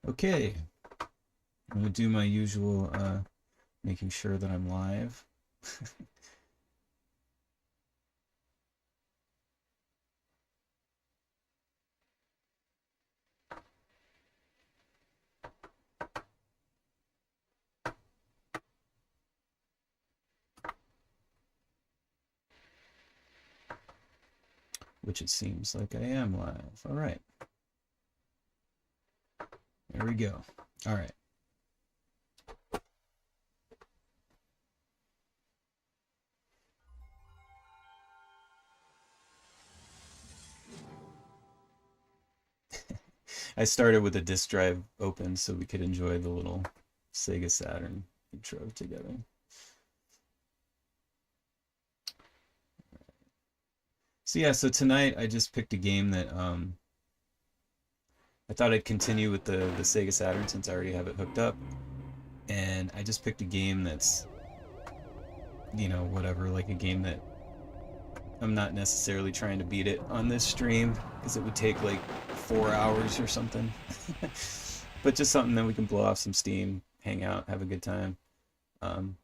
Okay, I'm gonna do my usual making sure that I'm live. Which it seems like I am live. All right, there we go. All right. I started with a disk drive open so we could enjoy the little Sega Saturn intro together. So yeah, so tonight I just picked a game that I thought I'd continue with the Sega Saturn since I already have it hooked up, and I just picked a game that's, you know, whatever, like a game that I'm not necessarily trying to beat it on this stream because it would take like 4 hours or something. But just something that we can blow off some steam, hang out, have a good time, um,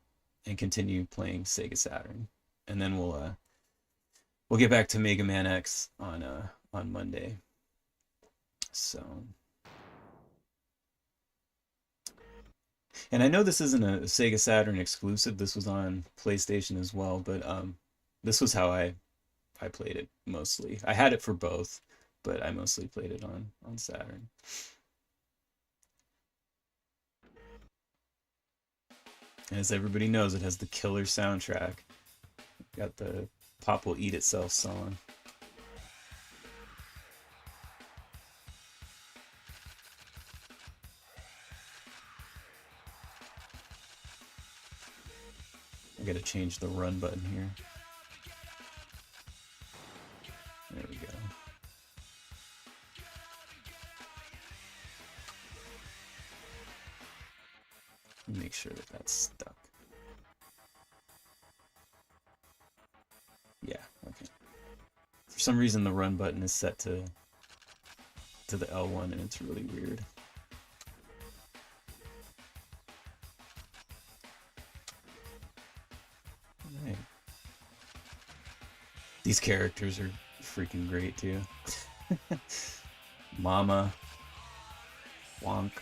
and continue playing Sega Saturn. And then we'll get back to Mega Man X on Monday. So, and I know this isn't a Sega Saturn exclusive. This was on PlayStation as well, but this was how I played it mostly. I had it for both, but I mostly played it on Saturn. As everybody knows, it has the killer soundtrack. Got the Pop Will Eat Itself song. I gotta change the run button here. There we go. Make sure that that's stuck. Yeah, okay. For some reason the run button is set to the L1 and it's really weird. Alright. These characters are freaking great too. Mama, Wonk.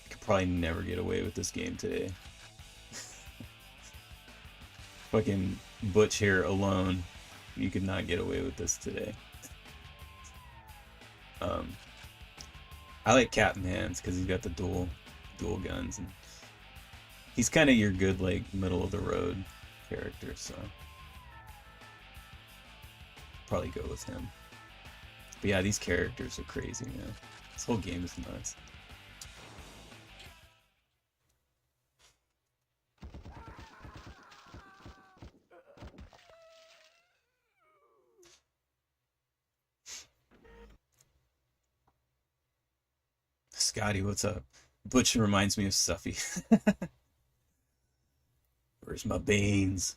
Could probably never get away with this game today. Fucking Butch here alone, you could not get away with this today. I like Captain Hands because he's got the dual guns, and he's kind of your good like middle of the road character, so probably go with him. But yeah, these characters are crazy, man. This whole game is nuts. Scotty, what's up? Butch reminds me of Suffy. Where's my beans?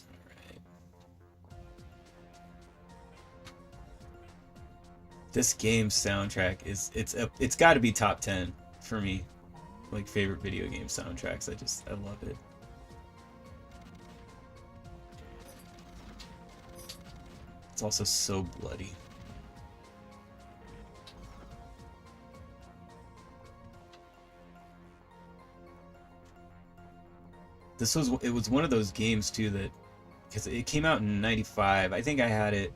Alright. This game's soundtrack it's got to be top 10 for me. Like favorite video game soundtracks. I love it. It's also so bloody. It was one of those games too that, because it came out in 95. I think I had it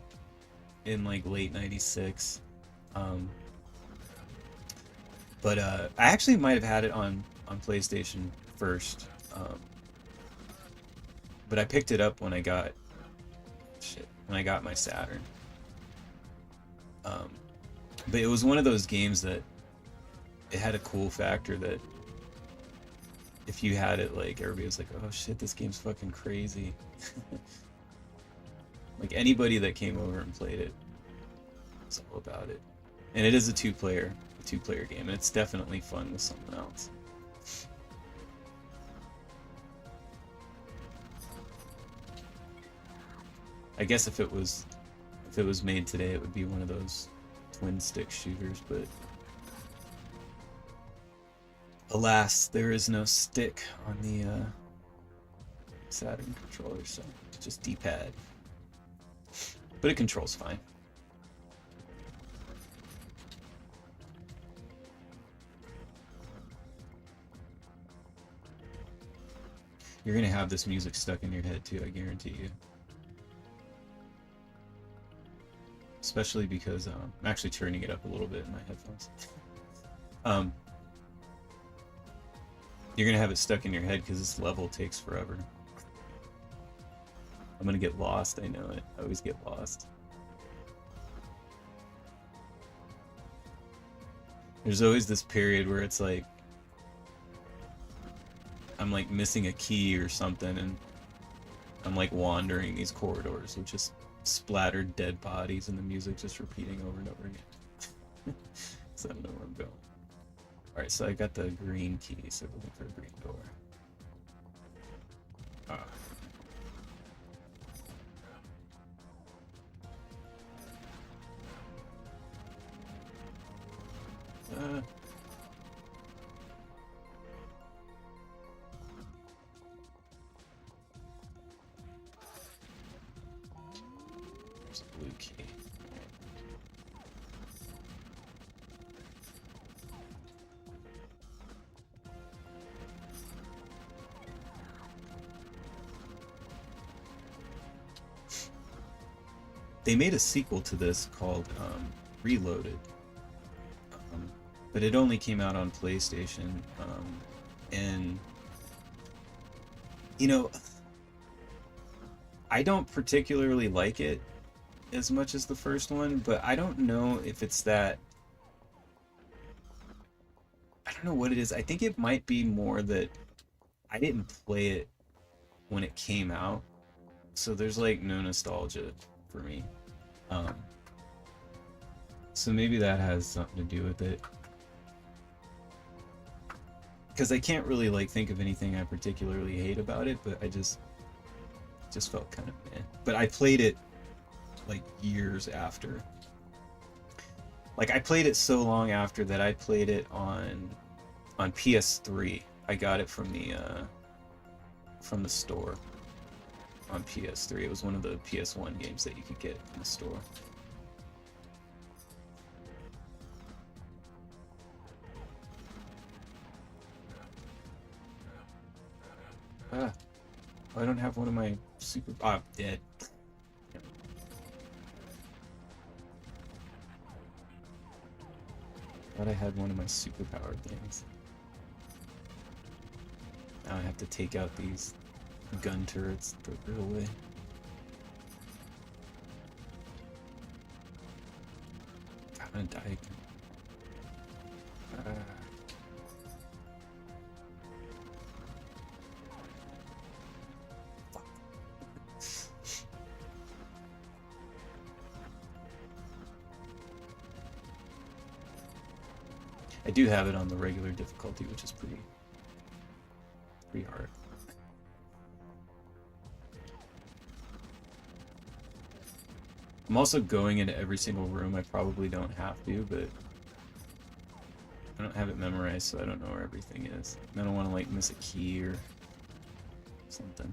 in like late 96. But I actually might have had it on PlayStation first. But I picked it up when I got my Saturn. But it was one of those games that it had a cool factor that if you had it, like, everybody was like, oh shit, this game's fucking crazy. Like, anybody that came over and played it was all about it. And it is a two-player game, and it's definitely fun with someone else. I guess if it was made today, it would be one of those twin stick shooters, but alas, there is no stick on the Saturn controller, so it's just D-pad. But it controls fine. You're gonna have this music stuck in your head too, I guarantee you. Especially because I'm actually turning it up a little bit in my headphones. You're gonna have it stuck in your head because this level takes forever. I'm gonna get lost, I know it. I always get lost. There's always this period where it's like I'm like missing a key or something, and I'm like wandering these corridors with just splattered dead bodies and the music just repeating over and over again. So I don't know where I'm going. Alright, so I got the green key, so looking for a green door. Ah. There's a blue key. They made a sequel to this called Reloaded, but it only came out on PlayStation, and you know, I don't particularly like it as much as the first one, but I don't know if it's that, I don't know what it is. I think it might be more that I didn't play it when it came out, so there's like no nostalgia for me. So maybe that has something to do with it, because I can't really like think of anything I particularly hate about it, but I just felt kind of meh. But I played it like years after. Like I played it so long after that I played it on PS3. I got it from the store on PS3. It was one of the PS1 games that you could get in the store. Ah, I don't have one of my super. Ah, dead. Thought I had one of my superpowered things. Now I have to take out these gun turrets the real way. I'm gonna die again. I do have it on the regular difficulty, which is pretty hard. I'm also going into every single room. I probably don't have to, but I don't have it memorized, so I don't know where everything is. I don't want to like miss a key or something.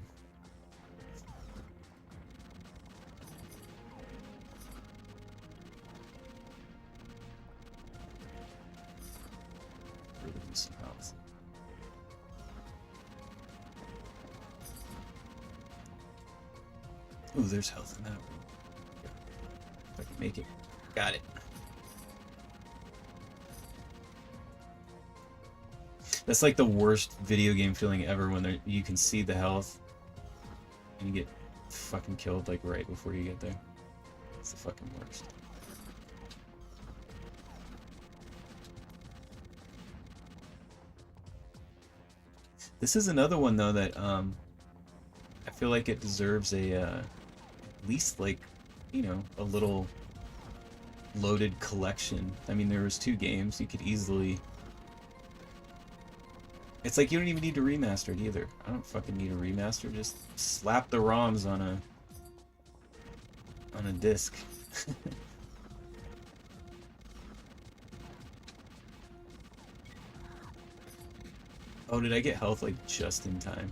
Really lose some health. Ooh, there's health in that room. If I can make it. Got it. That's like the worst video game feeling ever, when you can see the health and you get fucking killed like right before you get there. It's the fucking worst. This is another one though that I feel like it deserves a at least like, you know, a little loaded collection. I mean, there was 2 games. You could easily... It's like you don't even need to remaster it either. I don't fucking need a remaster. Just slap the ROMs on a disc. Oh, did I get health like just in time?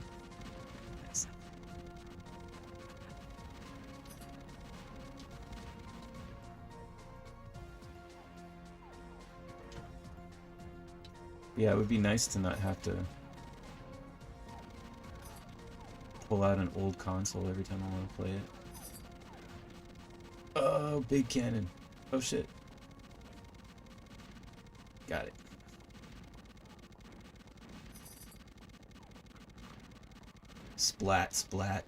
Nice. Yeah, it would be nice to not have to pull out an old console every time I want to play it. Oh, big cannon. Oh shit. Got it. Splat, splat.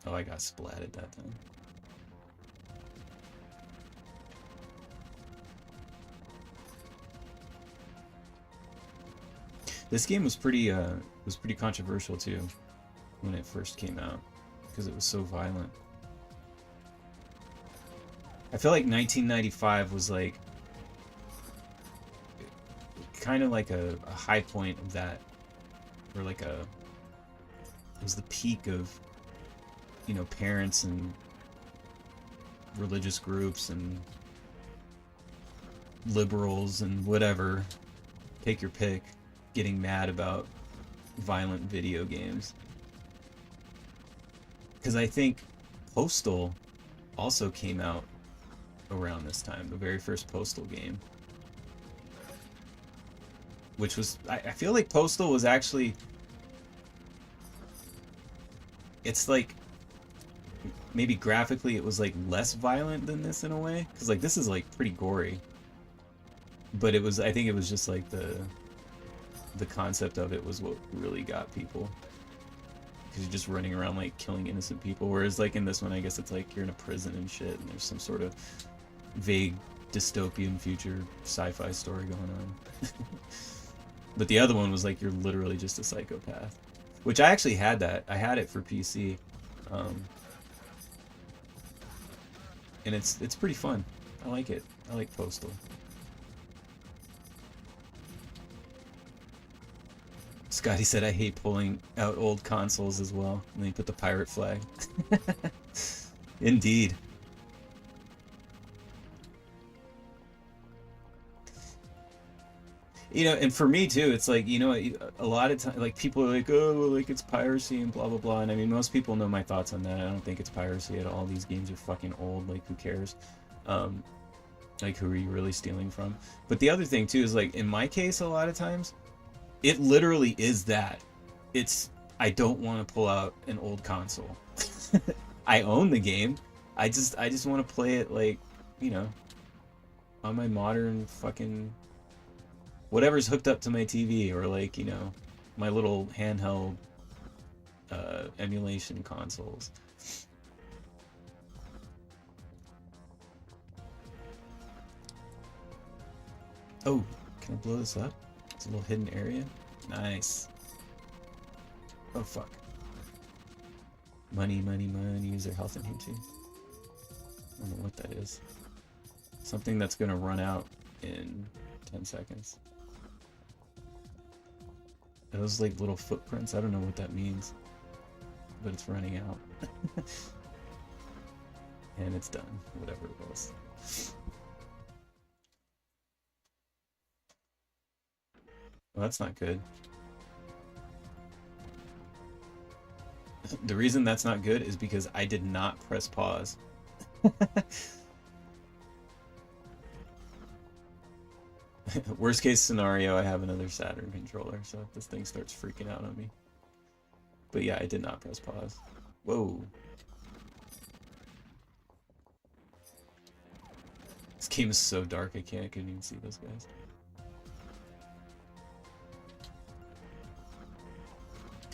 Oh, I got splatted that time. This game was pretty controversial too when it first came out because it was so violent. I feel like 1995 was like kind of like a high point of that, or like it was the peak of, you know, parents and religious groups and liberals and whatever, take your pick, getting mad about violent video games. Because I think Postal also came out around this time, the very first Postal game. Which was, I feel like Postal was actually, it's like, maybe graphically it was like less violent than this in a way. Because like this is like pretty gory. But it was, I think it was just like the concept of it was what really got people, because you're just running around like killing innocent people, whereas like in this one I guess it's like you're in a prison and shit and there's some sort of vague dystopian future sci-fi story going on. But the other one was like you're literally just a psychopath, which I actually had that. I had it for PC, and it's pretty fun. I like it. I like Postal. Scotty said, I hate pulling out old consoles as well. And then he put the pirate flag. Indeed. You know, and for me too, it's like, you know, a lot of times, like, people are like, oh, well, like, it's piracy and blah, blah, blah. And I mean, most people know my thoughts on that. I don't think it's piracy at all. These games are fucking old. Like, who cares? Like, who are you really stealing from? But the other thing too is, like, in my case, a lot of times, it literally is that. It's, I don't want to pull out an old console. I own the game. I just want to play it, like, you know, on my modern fucking whatever's hooked up to my TV, or like, you know, my little handheld emulation consoles. Oh, can I blow this up? It's a little hidden area. Nice. Oh fuck. Money, money, money. Use their health in here too. I don't know what that is. Something that's gonna run out in 10 seconds. Those like little footprints. I don't know what that means, but it's running out. And it's done. Whatever it was. Well, that's not good. The reason that's not good is because I did not press pause. Worst case scenario, I have another Saturn controller, so if this thing starts freaking out on me. But yeah, I did not press pause. Whoa. This game is so dark, I couldn't even see those guys.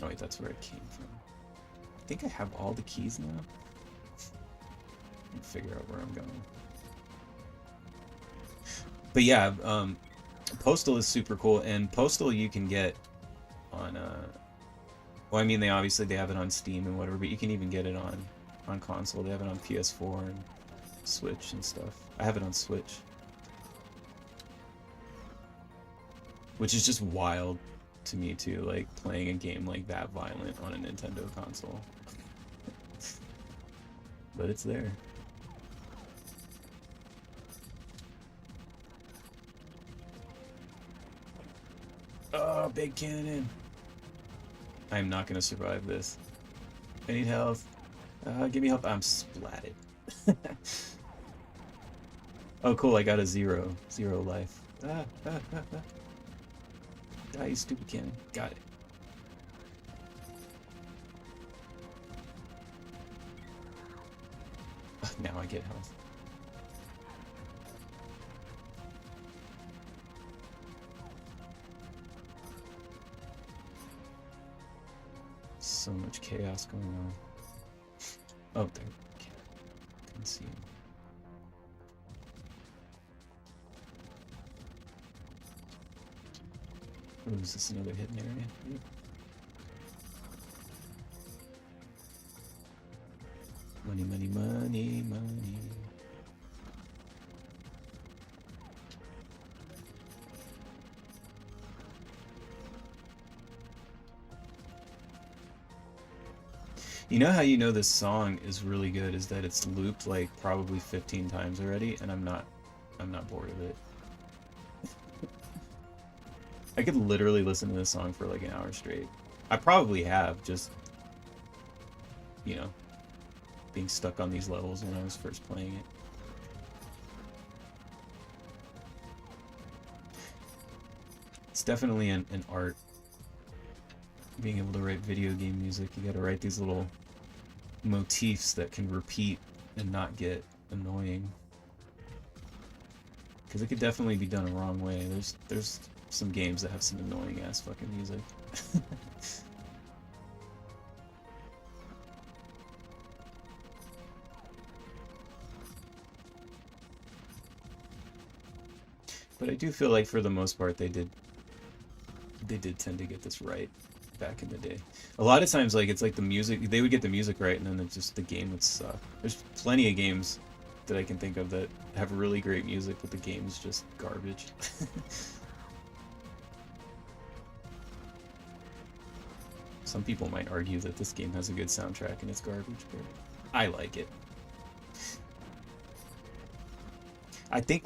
Oh wait, that's where it came from. I think I have all the keys now. Figure out where I'm going. But yeah, Postal is super cool, and Postal you can get on well, I mean, they obviously have it on Steam and whatever, but you can even get it on console. They have it on PS4 and Switch and stuff. I have it on Switch. Which is just wild to me too, like playing a game like that violent on a Nintendo console. But it's there. Oh, big cannon! I'm not gonna survive this. I need health. Give me health. I'm splatted. Oh, cool, I got a zero life. Die, you stupid cannon. Got it. Now I get health. So much chaos going on. Oh, there. Can see him. Oh, is this another hidden area? Yep. Money, money, money, money. You know how you know this song is really good is that it's looped like probably 15 times already, and I'm not bored of it. I could literally listen to this song for like an hour straight. I probably have, just, you know, being stuck on these levels when I was first playing it. It's definitely an art. Being able to write video game music, you gotta write these little motifs that can repeat and not get annoying. Because it could definitely be done a wrong way. There's some games that have some annoying ass fucking music. But I do feel like for the most part they did tend to get this right back in the day. A lot of times, like, it's like the music, they would get the music right and then it just the game would suck. There's plenty of games that I can think of that have really great music, but the game is just garbage. Some people might argue that this game has a good soundtrack and it's garbage, but I like it. I think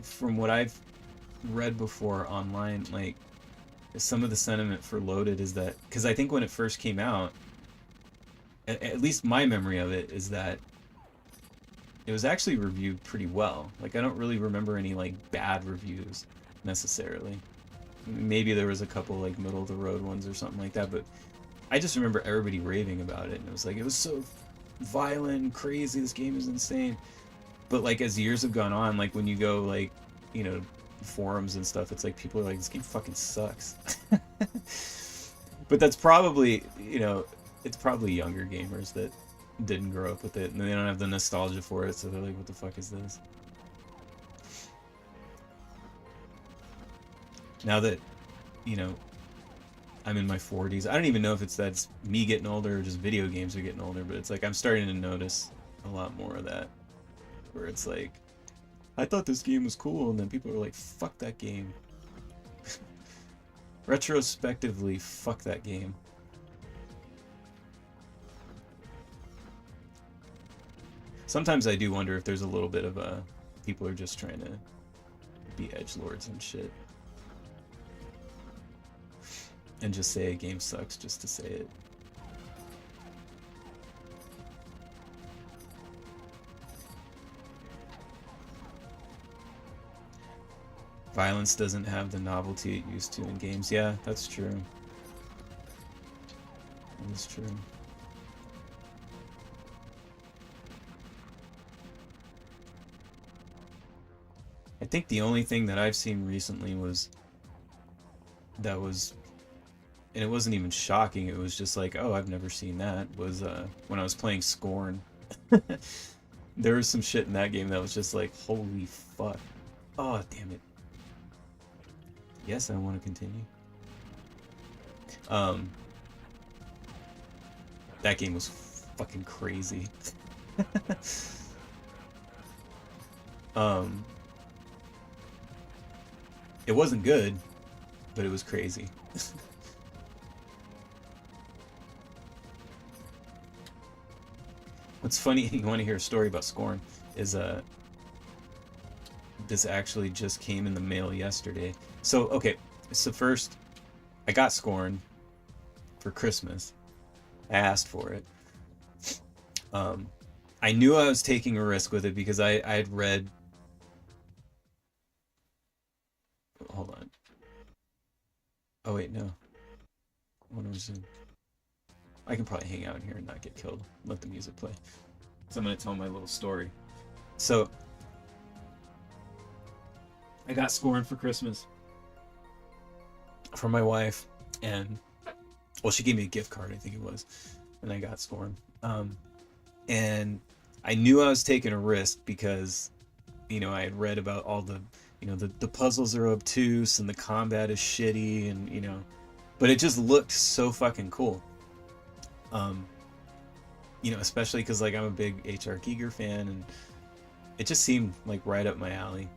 from what I've read before online, like, some of the sentiment for Loaded is that, because I think when it first came out, at least my memory of it is that it was actually reviewed pretty well. Like, I don't really remember any like bad reviews necessarily. Maybe there was a couple like middle of the road ones or something like that, but I just remember everybody raving about it, and it was like, it was so violent and crazy, this game is insane. But like as years have gone on, like when you go like, you know, forums and stuff, it's like people are like, this game fucking sucks. But that's probably, you know, it's probably younger gamers that didn't grow up with it and they don't have the nostalgia for it, so they're like, what the fuck is this? Now that, you know, I'm in my 40s, I don't even know if that's me getting older or just video games are getting older, but it's like I'm starting to notice a lot more of that, where it's like, I thought this game was cool, and then people are like, fuck that game. Retrospectively, fuck that game. Sometimes I do wonder if there's a little bit of a, people are just trying to be edgelords and shit. And just say a game sucks just to say it. Violence doesn't have the novelty it used to in games. Yeah, that's true. That's true. I think the only thing that I've seen recently was, and it wasn't even shocking, it was just like, oh, I've never seen that, was when I was playing Scorn. There was some shit in that game that was just like, holy fuck. Oh, damn it. Yes, I want to continue. That game was fucking crazy. Um, it wasn't good, but it was crazy. What's funny, you want to hear a story about Scorn, is this actually just came in the mail yesterday. So, okay, so first, I got Scorn for Christmas. I asked for it. Um, I knew I was taking a risk with it because I had read. Hold on. Oh wait, no. What was it? I can probably hang out in here and not get killed. Let the music play. So I'm gonna tell my little story. So I got Scorn for Christmas from my wife, and well, she gave me a gift card, I think it was, and I got Scorn. And I knew I was taking a risk because, I had read about all the, the puzzles are obtuse and the combat is shitty, and but it just looked so fucking cool. Um, especially because like I'm a big H.R. Giger fan, and it just seemed like right up my alley.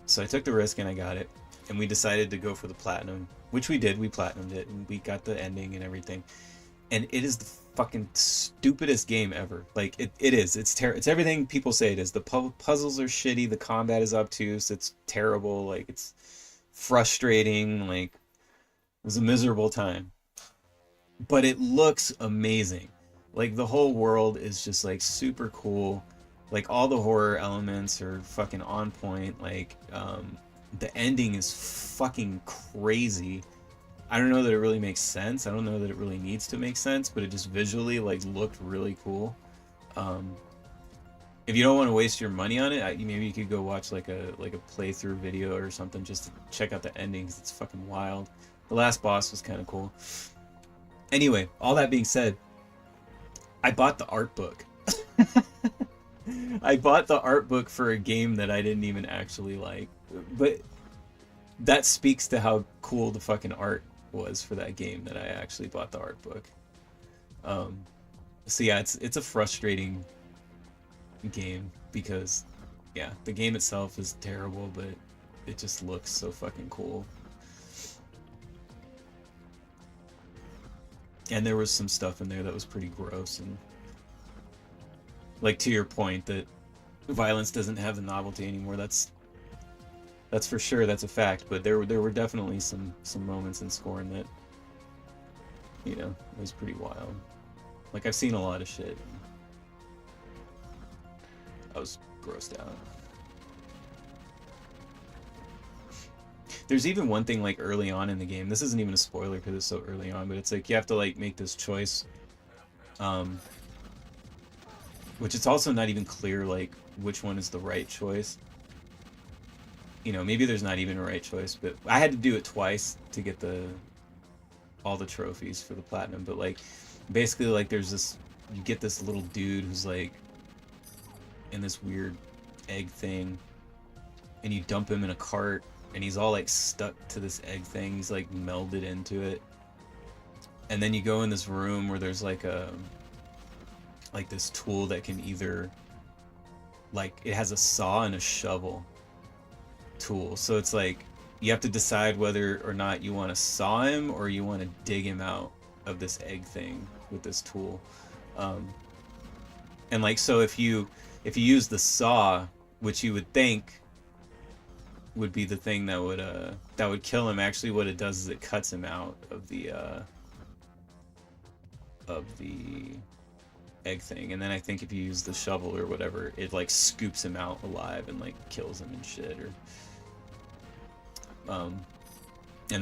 So I took the risk and I got it, and we decided to go for the platinum, which we did. We platinumed it, and we got the ending and everything. And it is the fucking stupidest game ever. Like it is. It's everything people say it is. The puzzles are shitty. The combat is obtuse. It's terrible. Like it's frustrating. Like it was a miserable time. But it looks amazing. Like the whole world is just like super cool. Like all the horror elements are fucking on point. Like the ending is fucking crazy. I don't know that it really makes sense. I don't know that it really needs to make sense, but it just visually like looked really cool. If you don't want to waste your money on it, maybe you could go watch like a playthrough video or something just to check out the ending, 'cause it's fucking wild. The last boss was kind of cool. Anyway, all that being said, I bought the art book. I bought the art book for a game that I didn't even actually like, but that speaks to how cool the fucking art was for that game that I actually bought the art book. So yeah, it's a frustrating game because yeah, the game itself is terrible, but it just looks so fucking cool. And there was some stuff in there that was pretty gross, and like to your point that violence doesn't have the novelty anymore. That's for sure. That's a fact. But there were definitely some moments in Scorn that it was pretty wild. Like I've seen a lot of shit. I was grossed out. There's even one thing like early on in the game. This isn't even a spoiler because it's so early on, but it's like you have to like make this choice, which it's also not even clear like which one is the right choice. Maybe there's not even a right choice, but I had to do it twice to get all the trophies for the platinum. But like basically like you get this little dude who's like in this weird egg thing, and you dump him in a cart, and he's all like stuck to this egg thing. He's like melded into it. And then you go in this room where there's like this tool that can either like it has a saw and a shovel tool. So it's like you have to decide whether or not you want to saw him or you want to dig him out of this egg thing with this tool. And like so if you use the saw, which you would think would be the thing that would kill him, actually what it does is it cuts him out of the egg thing. And then I think if you use the shovel or whatever, it like scoops him out alive and like kills him and shit. Or and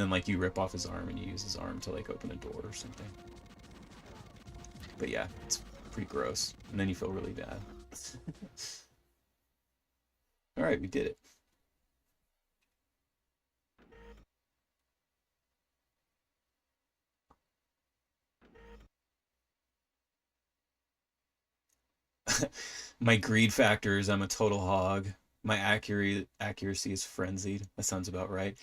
then like you rip off his arm and you use his arm to like open a door or something. But yeah, it's pretty gross, and then you feel really bad. All right, we did it. My greed factor is I'm a total hog. My accuracy is frenzied. That sounds about right.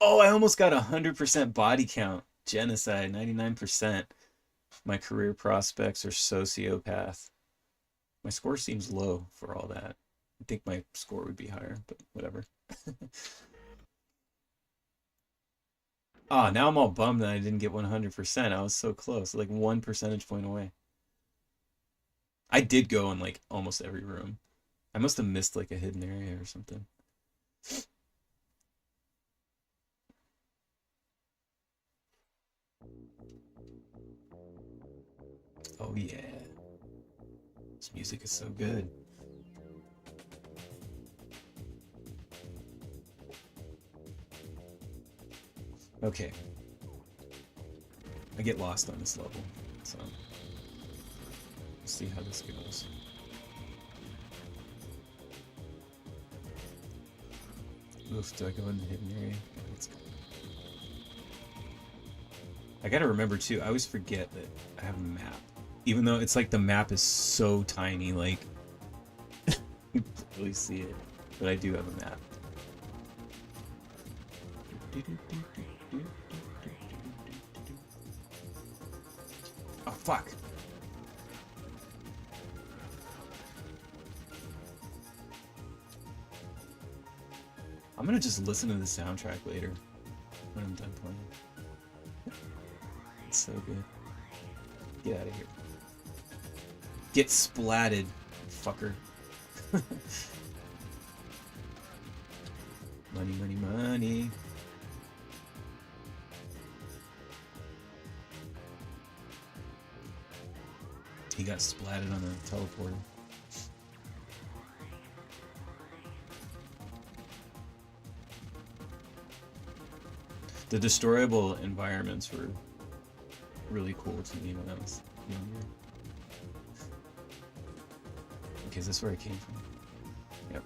Oh, I almost got 100% body count. Genocide, 99%. My career prospects are sociopath. My score seems low for all that. I think my score would be higher, but whatever. Ah, now I'm all bummed that I didn't get 100%. I was so close, like 1 percentage point away. I did go in like almost every room. I must have missed like a hidden area or something. Oh yeah. This music is so good. Okay. I get lost on this level, so let's see how this goes. Oof, do I go in the hidden area? Let's go. I gotta remember too, I always forget that I have a map. Even though it's like the map is so tiny, like you can't really see it. But I do have a map. Oh fuck. I'm gonna just listen to the soundtrack later when I'm done playing. It's so good. Get out of here. Get splatted, fucker. Money, money, money. He got splatted on the teleporter. The destroyable environments were really cool to me when I was younger. Okay, is this where I came from? Yep.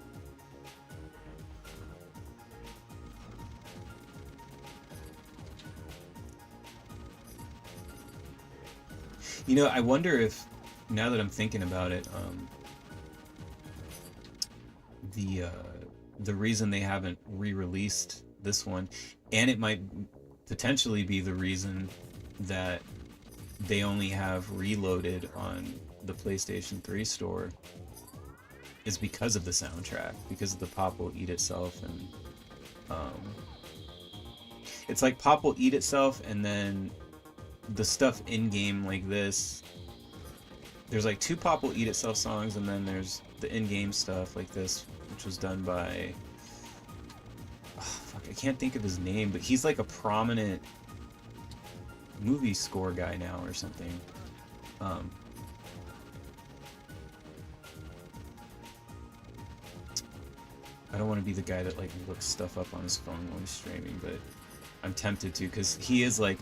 You know, I wonder if, now that I'm thinking about it, the reason they haven't re-released this one, and it might potentially be the reason that they only have Reloaded on the PlayStation 3 store, is because of the soundtrack, because the Pop Will Eat Itself, and it's like Pop Will Eat Itself, and then the stuff in game like this. There's like 2 Pop Will Eat Itself songs, and then there's the in-game stuff like this, which was done by, oh, fuck, I can't think of his name, but he's like a prominent movie score guy now or something. I don't want to be the guy that like looks stuff up on his phone while he's streaming, but I'm tempted to, because he is like,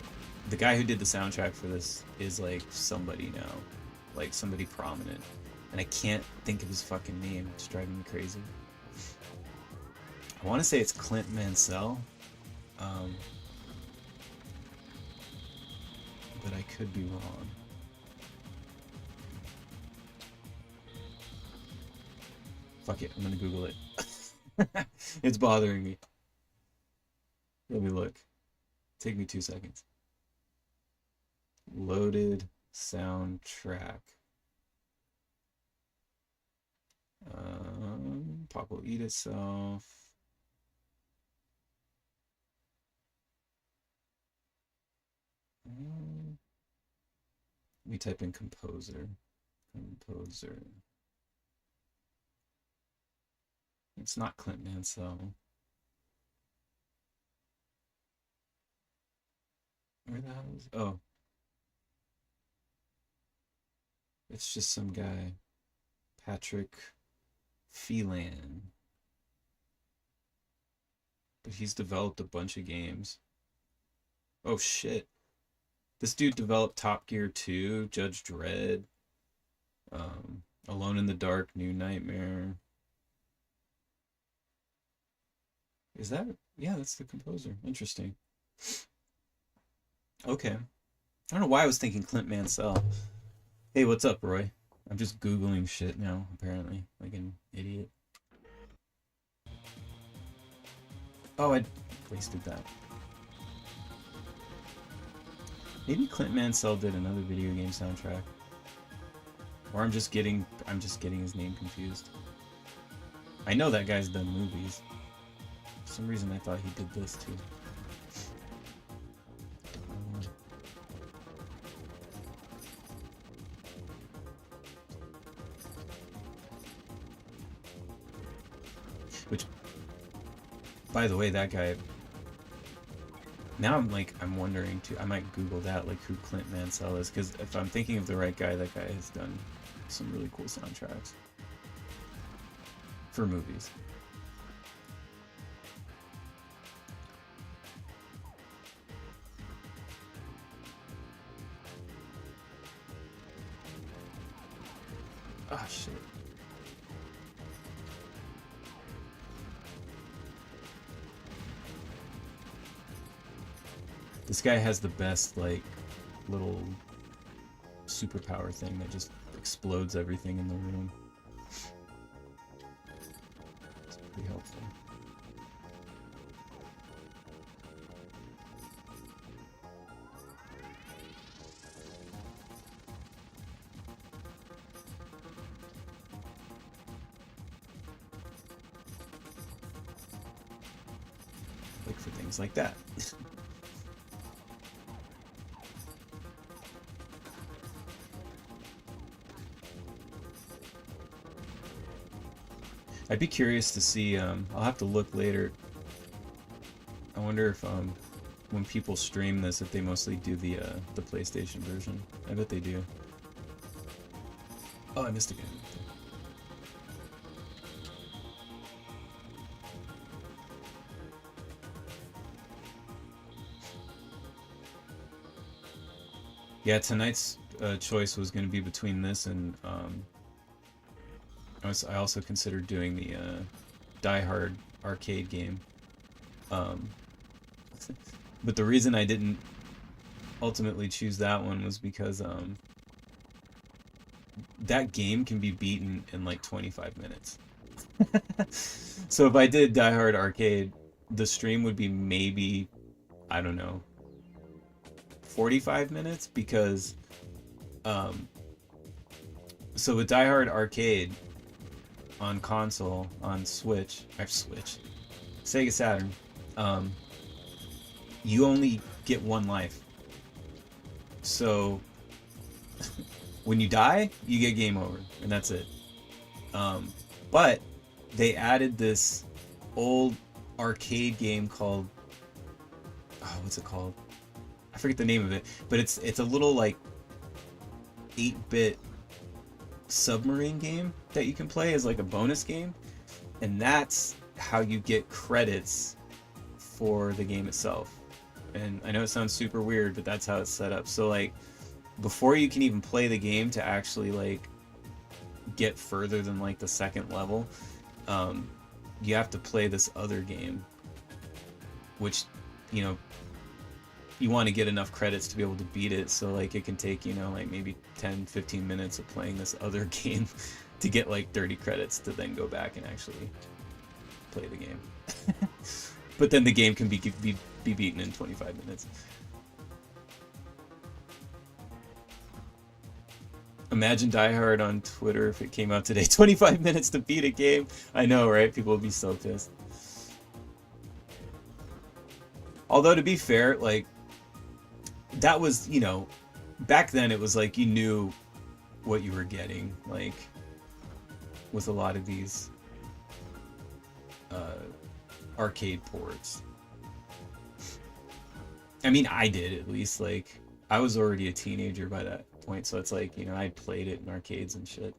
the guy who did the soundtrack for this is like somebody now, like somebody prominent, and I can't think of his fucking name. It's driving me crazy. I want to say it's Clint Mansell, but I could be wrong. Fuck it, I'm gonna Google it. It's bothering me. Let me look. Take me 2 seconds. Loaded soundtrack. Pop Will Eat Itself. Let me type in composer. Composer. It's not Clint Mansell. Where the hell is... Oh. It's just some guy. Patrick Phelan. But he's developed a bunch of games. Oh shit. This dude developed Top Gear 2, Judge Dredd, Alone in the Dark, New Nightmare. Is that... Yeah, that's the composer. Interesting. Okay. I don't know why I was thinking Clint Mansell. Hey, what's up, Roy? I'm just Googling shit now, apparently. Like an idiot. Oh, I wasted that. Maybe Clint Mansell did another video game soundtrack. Or I'm just getting his name confused. I know that guy's done movies. For some reason I thought he did this too. Which, by the way, that guy... Now I'm wondering too, I might Google that, like who Clint Mansell is, because if I'm thinking of the right guy, that guy has done some really cool soundtracks for movies. Ah, shit. This guy has the best, like, little superpower thing that just explodes everything in the room. It's pretty helpful. Like for things like that. I'd be curious to see, I'll have to look later. I wonder if, when people stream this, if they mostly do the PlayStation version. I bet they do. Oh, I missed again. Yeah, tonight's choice was going to be between this and, I also considered doing the Die Hard arcade game, but the reason I didn't ultimately choose that one was because that game can be beaten in like 25 minutes. So if I did Die Hard arcade, the stream would be maybe, I don't know, 45 minutes, because so with Die Hard arcade on console, on Sega Saturn, you only get one life. So when you die, you get game over, and that's it. But they added this old arcade game called, oh, what's it called? I forget the name of it, but it's a little like 8-bit submarine game that you can play as like a bonus game, and that's how you get credits for the game itself. And I know it sounds super weird, but that's how it's set up. So like before you can even play the game, to actually like get further than like the second level, you have to play this other game, which, you know, you want to get enough credits to be able to beat it. So like it can take, you know, like maybe 10-15 minutes of playing this other game to get like 30 credits to then go back and actually play the game. But then the game can be beaten in 25 minutes. Imagine Die Hard on Twitter if it came out today. 25 minutes to beat a game. I know, right? People would be so pissed. Although, to be fair, like, that was, you know, back then it was like you knew what you were getting, like, with a lot of these arcade ports. I mean, I did, at least. Like, I was already a teenager by that point, so it's like, you know, I played it in arcades and shit.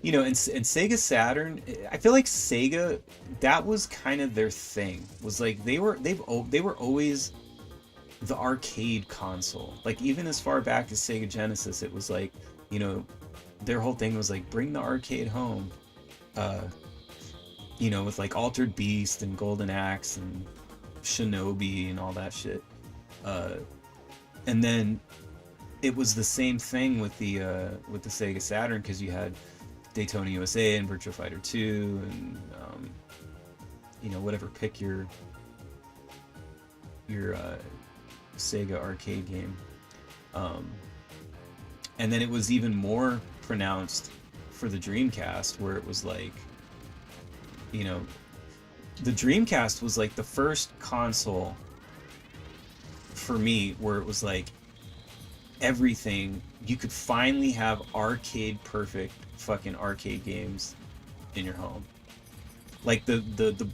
You know, and Sega Saturn, I feel like Sega, that was kind of their thing. Was like they were always the arcade console. Like even as far back as Sega Genesis, it was like, you know, their whole thing was like bring the arcade home. You know, with like Altered Beast and Golden Axe and Shinobi and all that shit. And then it was the same thing with the Sega Saturn, because you had Daytona USA and Virtua Fighter 2 and you know, whatever, pick your Sega arcade game. And then it was even more pronounced for the Dreamcast, where it was like, you know, the Dreamcast was like the first console for me where it was like everything, you could finally have arcade perfect fucking arcade games in your home. Like the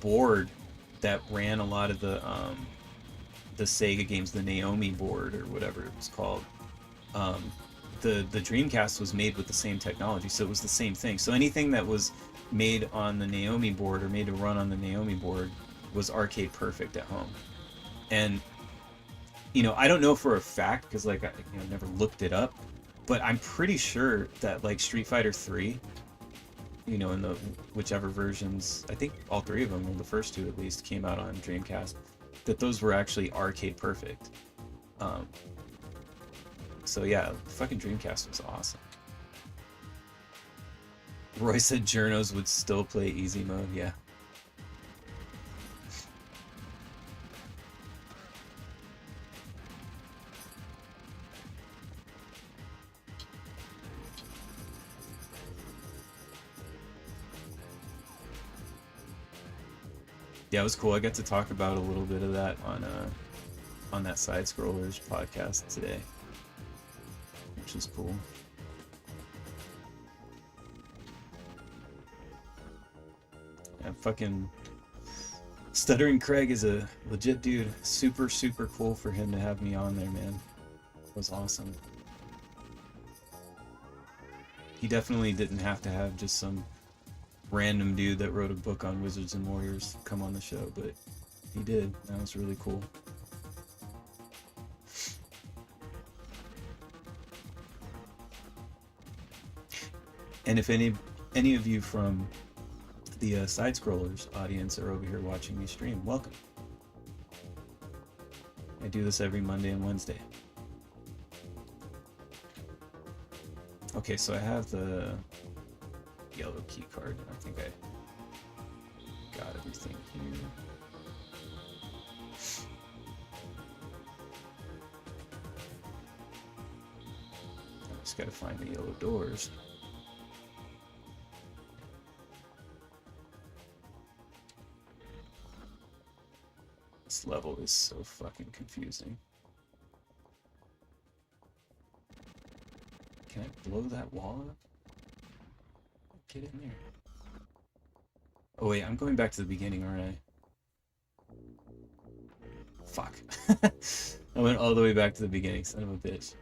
board that ran a lot of the Sega games, the Naomi board or whatever it was called. The Dreamcast was made with the same technology, so it was the same thing. So anything that was made on the Naomi board or made to run on the Naomi board was arcade perfect at home. And you know, I don't know for a fact because like I never looked it up, but I'm pretty sure that like Street Fighter 3, you know, in the whichever versions, I think all three of them, or the first two at least, came out on Dreamcast, that those were actually arcade perfect. So yeah, fucking Dreamcast was awesome. Roy said journos would still play easy mode, yeah. Yeah, it was cool. I got to talk about a little bit of that on that Side Scrollers podcast today, which is cool. Yeah, fucking Stuttering Craig is a legit dude. Super, super cool for him to have me on there, man. It was awesome. He definitely didn't have to have just some random dude that wrote a book on Wizards and Warriors come on the show, but he did. That was really cool. And if any of you from the Side Scrollers audience are over here watching me stream, welcome. I do this every Monday and Wednesday. Okay, so I have the yellow key card. I think I got everything here. I just gotta find the yellow doors. This level is so fucking confusing. Can I blow that wall up? Get in there. Oh wait, I'm going back to the beginning, aren't I? Fuck. I went all the way back to the beginning, son of a bitch.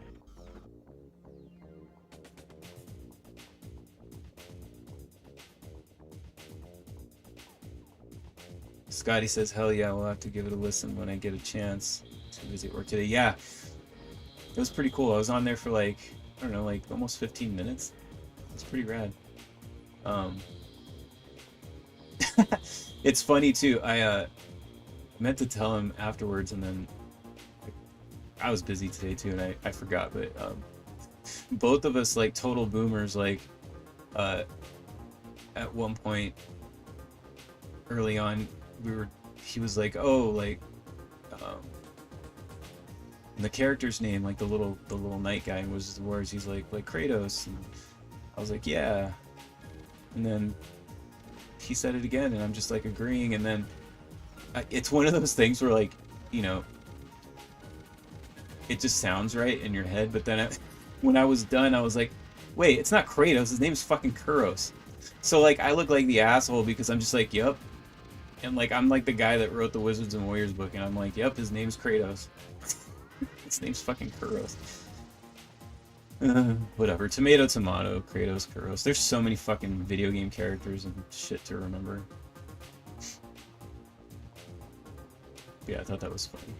Scotty says, hell yeah, we'll have to give it a listen when I get a chance. Too busy at work today. Yeah, it was pretty cool. I was on there for like, I don't know, like almost 15 minutes. It's pretty rad. It's funny too. I meant to tell him afterwards, and then I was busy today too, and I forgot. But both of us, like total boomers, like at one point early on, he was like, oh, like the character's name, like the little knight guy in Wizards of Wars, he's like Kratos, and I was like, yeah, and then he said it again, and I'm just like agreeing, and then it's one of those things where, like, you know, it just sounds right in your head, but then when I was done, I was like, wait, it's not Kratos, his name's fucking Kuros. So like I look like the asshole because I'm just like, yep, and like I'm like the guy that wrote the Wizards and Warriors book, and I'm like, yep, his name's Kratos. His name's fucking Kuros. Whatever. Tomato, Kratos, Kuros. There's so many fucking video game characters and shit to remember. Yeah, I thought that was funny.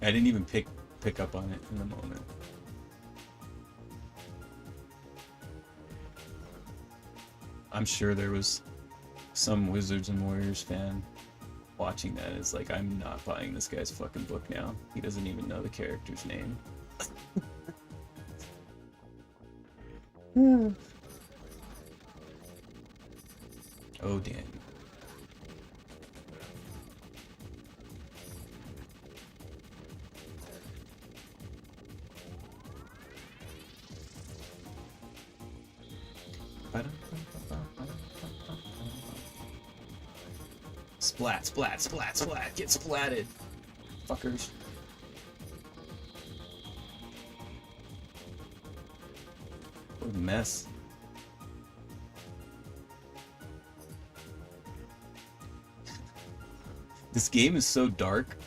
I didn't even pick up on it in the moment. I'm sure there was some Wizards and Warriors fan watching that is like, I'm not buying this guy's fucking book now. He doesn't even know the character's name. Oh, damn. Splat, splat, splat, splat. Get splatted, fuckers. What a mess. This game is so dark,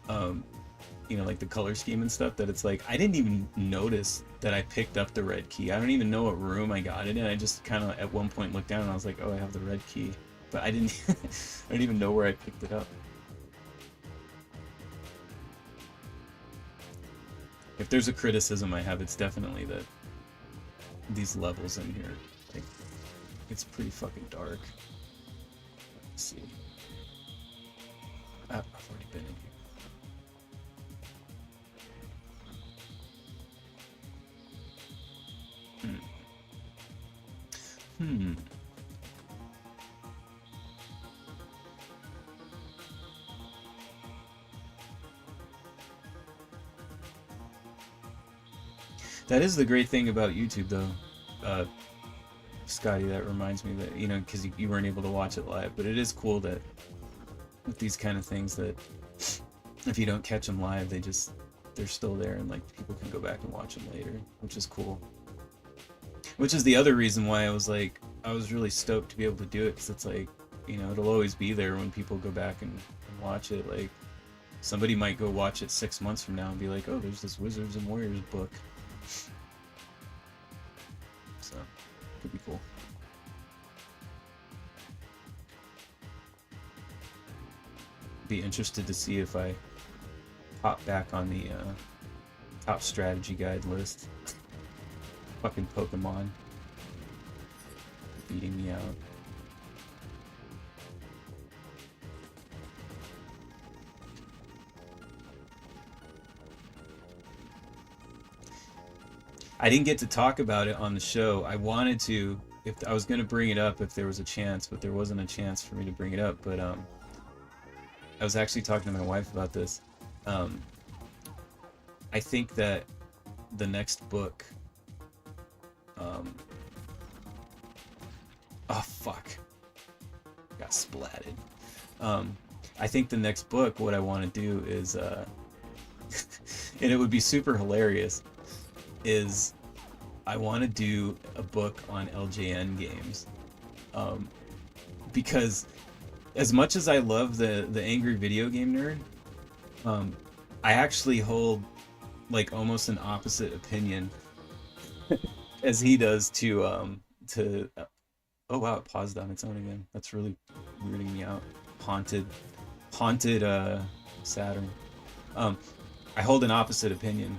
you know, like the color scheme and stuff, that it's like, I didn't even notice that I picked up the red key. I don't even know what room I got it in. I just kind of at one point looked down and I was like, oh, I have the red key. But I didn't, I didn't even know where I picked it up. If there's a criticism I have, it's definitely that these levels in here, like, it's pretty fucking dark. Let's see. I've already been in here. That is the great thing about YouTube, though, Scotty. That reminds me that, you know, because you weren't able to watch it live, but it is cool that with these kind of things, that if you don't catch them live, they're still there, and like people can go back and watch them later, which is cool. Which is the other reason why I was really stoked to be able to do it, because it's like, you know, it'll always be there when people go back and watch it. Like, somebody might go watch it 6 months from now and be like, oh, there's this Wizards and Warriors book. So, could be cool. Be interested to see if I pop back on the top strategy guide list. Fucking Pokemon beating me out. I didn't get to talk about it on the show. I wanted to, if I was going to bring it up if there was a chance, but there wasn't a chance for me to bring it up. But I was actually talking to my wife about this. I think that the next book, oh fuck, got splatted. I think the next book, what I want to do is, and it would be super hilarious, is I want to do a book on LJN games, because as much as I love the angry video game nerd, I actually hold like almost an opposite opinion as he does to oh wow, it paused on its own again. That's really weirding me out. Haunted Saturn. I hold an opposite opinion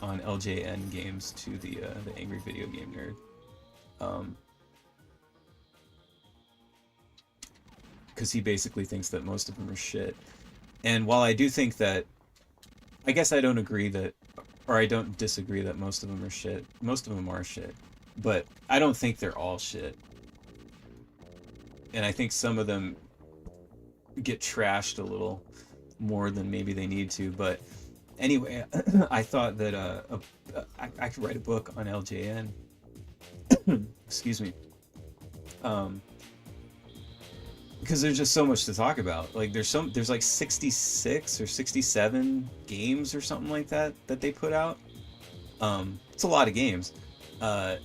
on LJN games to the angry video game nerd, because he basically thinks that most of them are shit. And while I do think that, I guess I don't agree that, or I don't disagree that most of them are shit. Most of them are shit, but I don't think they're all shit. And I think some of them get trashed a little more than maybe they need to. But anyway, I thought that I could write a book on LJN. Excuse me. Because there's just so much to talk about. Like there's like 66 or 67 games or something like that they put out. It's a lot of games. So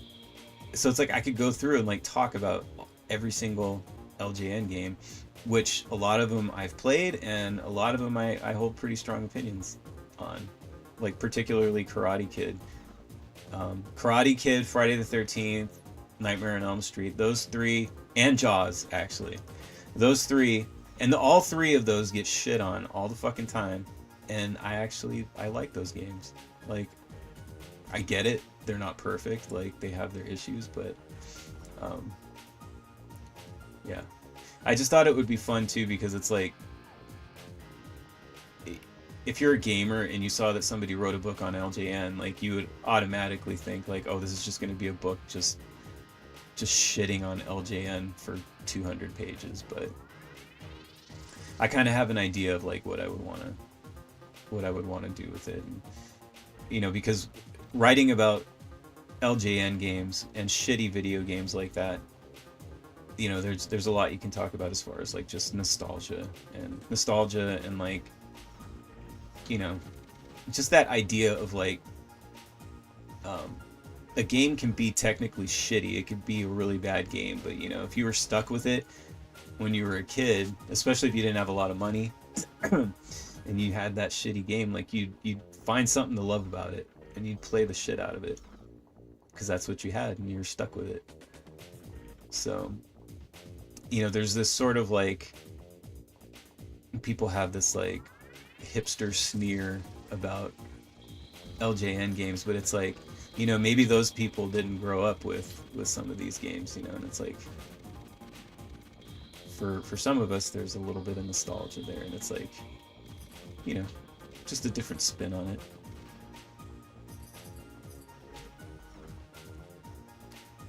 it's like I could go through and like talk about every single LJN game, which a lot of them I've played, and a lot of them I hold pretty strong opinions on. Like particularly Karate Kid. Karate Kid, Friday the 13th, Nightmare on Elm Street, those three, and Jaws, actually. Those three, and all three of those get shit on all the fucking time, and I like those games. Like, I get it, they're not perfect, like, they have their issues, but, yeah. I just thought it would be fun, too, because it's like, if you're a gamer and you saw that somebody wrote a book on LJN, like, you would automatically think, like, oh, this is just going to be a book just shitting on LJN for 200 pages, but I kind of have an idea of like what I would want to do with it, and, you know, because writing about LJN games and shitty video games like that, you know, there's a lot you can talk about as far as like just nostalgia and like, you know, just that idea of like, a game can be technically shitty. It could be a really bad game, but you know, if you were stuck with it when you were a kid, especially if you didn't have a lot of money and you had that shitty game, like you'd find something to love about it and you'd play the shit out of it because that's what you had and you were stuck with it. So, you know, there's this sort of like, people have this like hipster sneer about LJN games, but it's like, you know, maybe those people didn't grow up with some of these games, you know, and it's like, for some of us, there's a little bit of nostalgia there, and it's like, you know, just a different spin on it.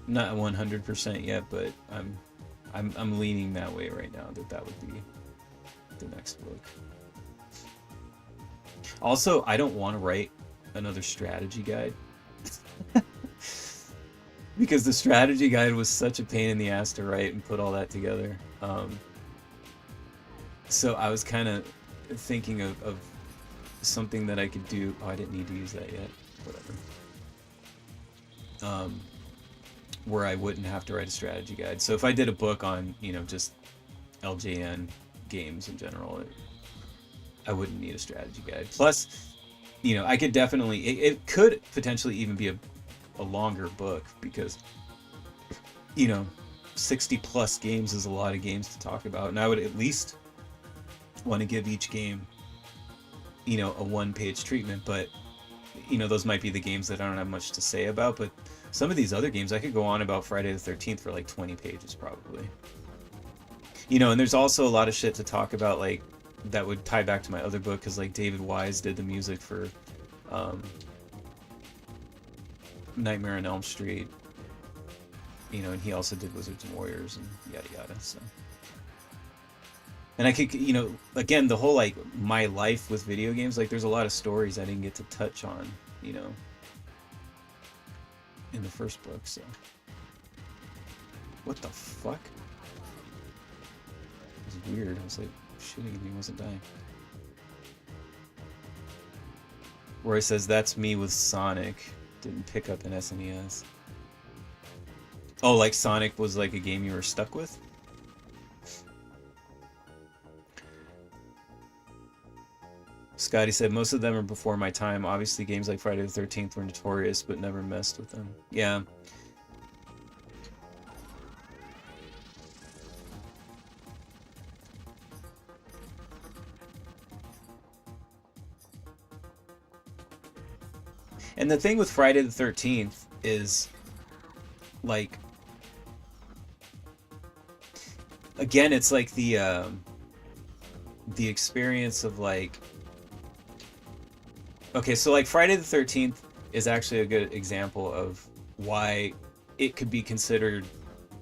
Not 100% yet, but I'm leaning that way right now, that would be the next book. Also, I don't want to write another strategy guide. Because the strategy guide was such a pain in the ass to write and put all that together. So I was kind of thinking of something that I could do. Oh, I didn't need to use that yet. Whatever. Where I wouldn't have to write a strategy guide. So if I did a book on, you know, just LJN games in general, I wouldn't need a strategy guide. Plus, you know, I could definitely, it could potentially even be a longer book because, you know, 60 plus games is a lot of games to talk about, and I would at least want to give each game, you know, a one-page treatment. But you know, those might be the games that I don't have much to say about, but some of these other games I could go on about Friday the 13th for like 20 pages probably, you know. And there's also a lot of shit to talk about, like that would tie back to my other book, because like David Wise did the music for Nightmare on Elm Street, you know, and he also did Wizards and Warriors and yada yada. So, and I could, you know, again, the whole like my life with video games, like there's a lot of stories I didn't get to touch on, you know, in the first book. So what the fuck? It was weird. I was like shooting and he wasn't dying. Roy says that's me with Sonic. Didn't pick up an SNES. Oh, like Sonic was like a game you were stuck with? Scotty said most of them are before my time. Obviously games like Friday the 13th were notorious, but never messed with them. Yeah. And the thing with Friday the 13th is, like, again, it's like the experience of like, okay, so like Friday the 13th is actually a good example of why it could be considered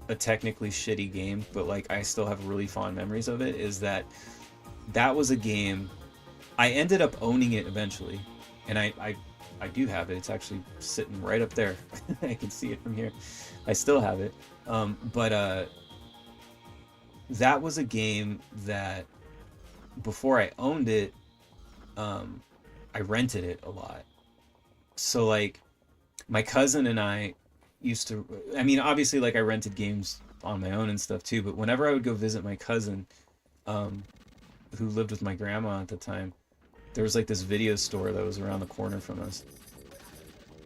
a technically shitty game, but like I still have really fond memories of it. Is that was a game I ended up owning it eventually, and I do have it. It's actually sitting right up there. I can see it from here. I still have it. But that was a game that before I owned it, I rented it a lot. So like my cousin and I used to, I mean, obviously like I rented games on my own and stuff too, but whenever I would go visit my cousin, who lived with my grandma at the time, there was like this video store that was around the corner from us,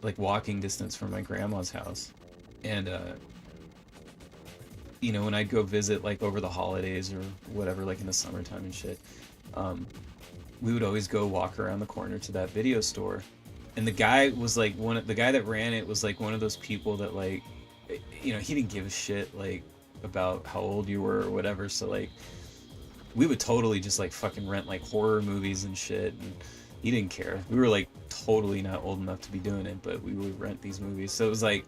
like walking distance from my grandma's house. And you know, when I'd go visit like over the holidays or whatever, like in the summertime and shit, we would always go walk around the corner to that video store. And the guy was like the guy that ran it was like one of those people that like, you know, he didn't give a shit like about how old you were or whatever. So like we would totally just like fucking rent like horror movies and shit, and he didn't care. We were like totally not old enough to be doing it, but we would rent these movies. So it was like,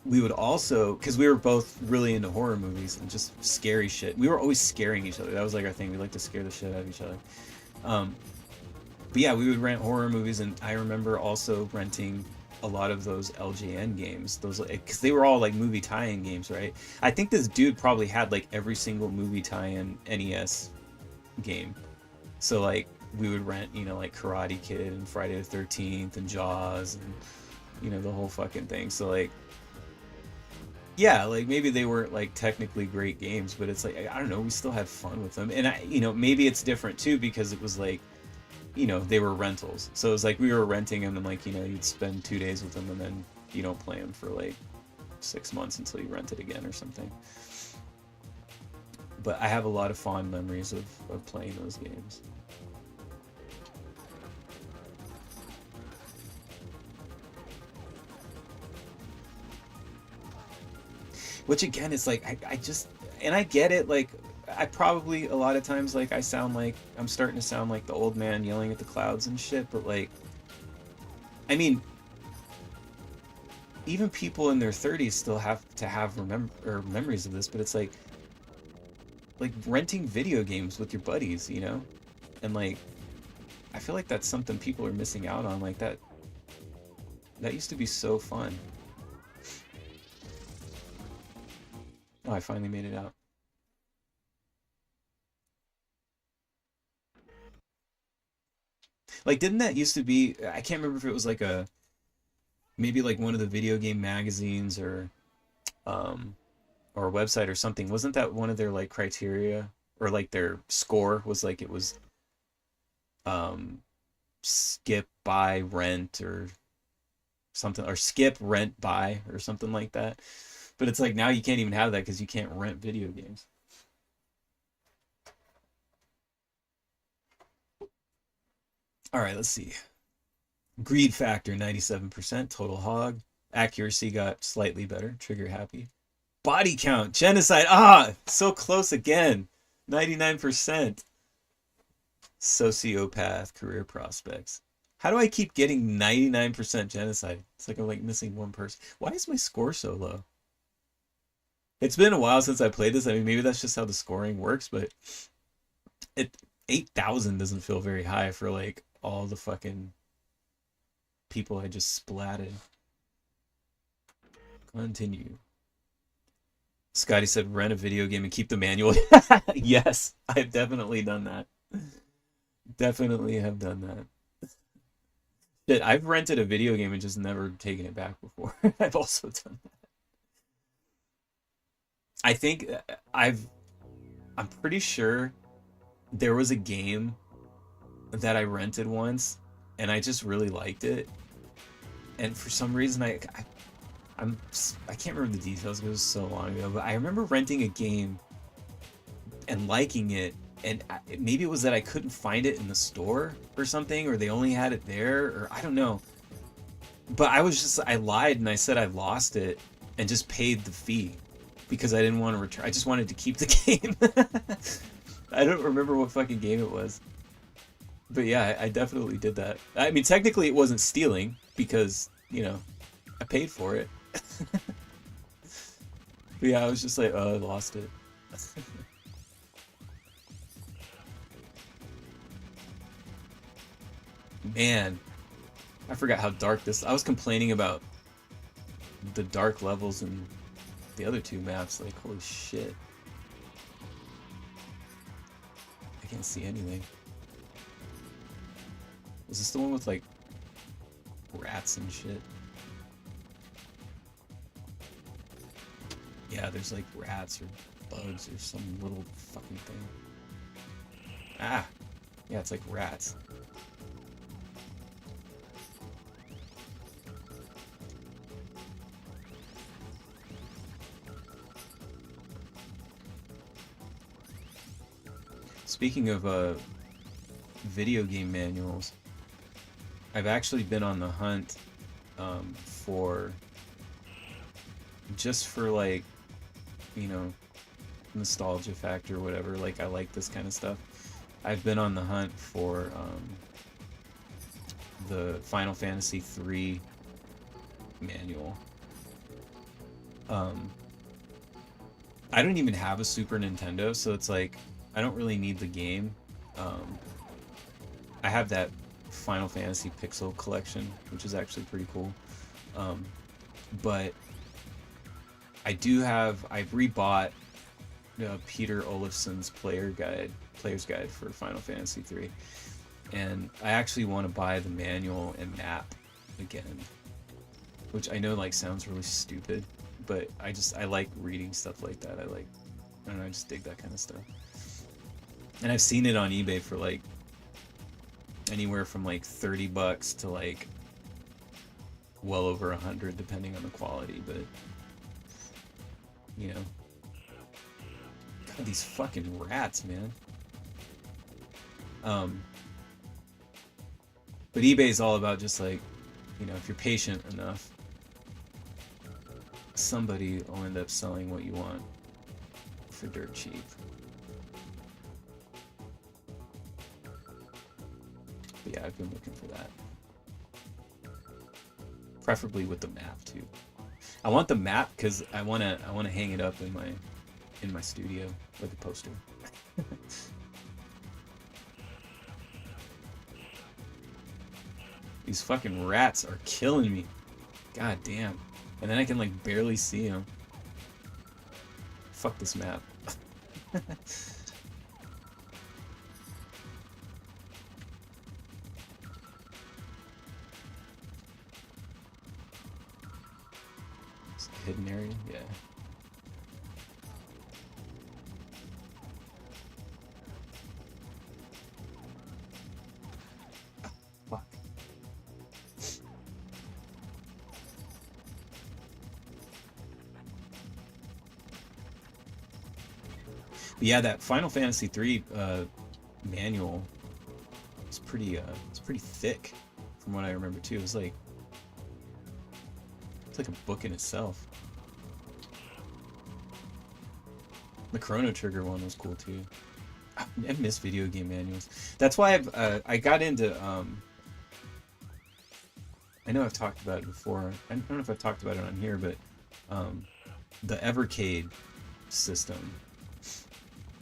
we would also, because we were both really into horror movies and just scary shit. We were always scaring each other. That was like our thing. We like to scare the shit out of each other. But yeah, we would rent horror movies, and I remember also renting a lot of those LJN games, those, because they were all like movie tie-in games, right? I think this dude probably had like every single movie tie-in NES game. So like we would rent, you know, like Karate Kid and Friday the 13th and Jaws and, you know, the whole fucking thing. So like, yeah, like maybe they weren't like technically great games, but it's like, I don't know, we still had fun with them. And I, you know, maybe it's different too because it was like, you know, they were rentals. So it was like we were renting them and like, you know, you'd spend 2 days with them and then you don't play them for like 6 months until you rent it again or something. But I have a lot of fond memories of playing those games. Which again, it's like, I just, and I get it, like, I probably, a lot of times, like, I sound like, I'm starting to sound like the old man yelling at the clouds and shit, but like, I mean, even people in their 30s still have to have memories of this, but it's like renting video games with your buddies, you know? And like, I feel like that's something people are missing out on, like that used to be so fun. Oh, I finally made it out. Like, didn't that used to be, I can't remember if it was like a, maybe like one of the video game magazines um, or a website or something. Wasn't that one of their like criteria or like their score was like it was um, skip, buy, rent or something, or skip, rent, buy or something like that. But it's like now you can't even have that because you can't rent video games. All right, let's see. Greed factor 97%, total hog. Accuracy got slightly better, trigger happy. Body count, genocide. Ah, so close again. 99%. Sociopath, career prospects. How do I keep getting 99% genocide? It's like I'm like missing one person. Why is my score so low? It's been a while since I played this. I mean, maybe that's just how the scoring works, but it 8,000 doesn't feel very high for like all the fucking people I just splatted. Continue. Scotty said rent a video game and keep the manual. Yes, I've definitely done that. Definitely have done that. Shit, I've rented a video game and just never taken it back before. I've also done that. I think I'm pretty sure there was a game that I rented once and I just really liked it. And for some reason I can't remember the details, it was so long ago, but I remember renting a game and liking it, and maybe it was that I couldn't find it in the store or something, or they only had it there, or I don't know. But I lied and I said I lost it and just paid the fee because I didn't want to return. I just wanted to keep the game. I don't remember what fucking game it was. But yeah, I definitely did that. I mean, technically it wasn't stealing because, you know, I paid for it. But yeah, I was just like, oh, I lost it. Man, I forgot how dark this. I was complaining about the dark levels in the other two maps. Like, holy shit. I can't see anything. Is this the one with like rats and shit? Yeah, there's like rats or bugs or some little fucking thing. Ah! Yeah, it's like rats. Speaking of video game manuals, I've actually been on the hunt for just for like, you know, nostalgia factor or whatever. Like, I like this kind of stuff. I've been on the hunt for the Final Fantasy III manual. I don't even have a Super Nintendo, so it's like I don't really need the game. I have that Final Fantasy Pixel collection, which is actually pretty cool. But I do have, I've rebought Peter Olafson's player's guide for Final Fantasy 3, and I actually want to buy the manual and map again, which I know like sounds really stupid, but I like reading stuff like that. I don't know, I just dig that kind of stuff. And I've seen it on eBay for like anywhere from like $30 to like well over 100 depending on the quality, but you know, God, these fucking rats, man. But eBay is all about just like, you know, if you're patient enough, somebody will end up selling what you want for dirt cheap. But yeah, I've been looking for that. Preferably with the map too. I want the map because I wanna hang it up in my studio like a poster. These fucking rats are killing me. God damn. And then I can like barely see them. Fuck this map. It's a hidden area? Yeah. Fuck. But yeah, that Final Fantasy 3 manual is pretty thick from what I remember too. It's like a book in itself. The Chrono Trigger one was cool too. I miss video game manuals. That's why I got into I know I've talked about it before. I don't know if I've talked about it on here, but the Evercade system,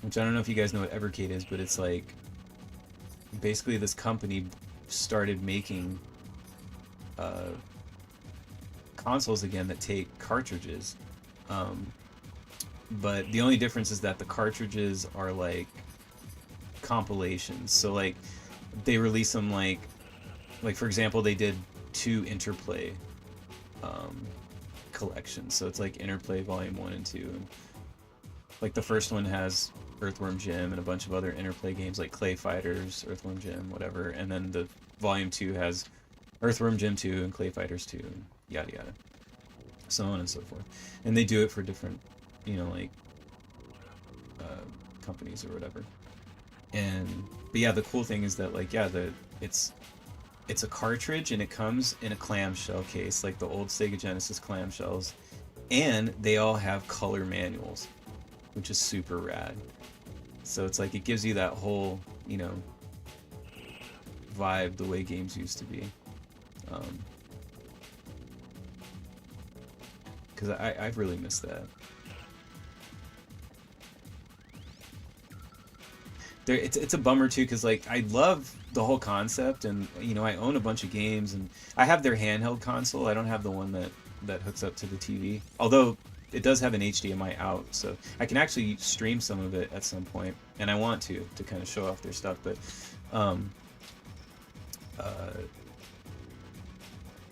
which I don't know if you guys know what Evercade is, but it's like basically this company started making consoles again that take cartridges, but the only difference is that the cartridges are like compilations. So like they release them like for example, they did 2 Interplay collections. So it's like Interplay Volume 1 and 2, and like the first one has Earthworm Jim and a bunch of other Interplay games like Clay Fighters, Earthworm Jim, whatever, and then the Volume 2 has Earthworm Jim 2 and Clay Fighters 2 and yada yada, so on and so forth. And they do it for different, you know, like companies or whatever. But yeah, the cool thing is that like, yeah, it's a cartridge and it comes in a clamshell case like the old Sega Genesis clamshells, and they all have color manuals, which is super rad. So it's like it gives you that whole, you know, vibe the way games used to be. Because I've really missed that. It's a bummer too, because like I love the whole concept, and you know, I own a bunch of games, and I have their handheld console. I don't have the one that hooks up to the TV, although it does have an HDMI out, so I can actually stream some of it at some point, and I want to kind of show off their stuff. But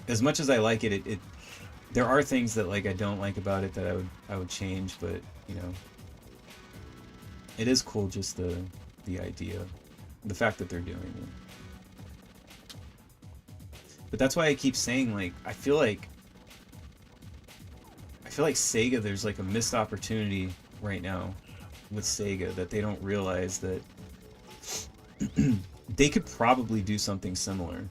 as much as I like it, there are things that like I don't like about it that I would change, but you know, it is cool just the idea, the fact that they're doing it. But that's why I keep saying, like, I feel like Sega, there's like a missed opportunity right now with Sega that they don't realize that they could probably do something similar.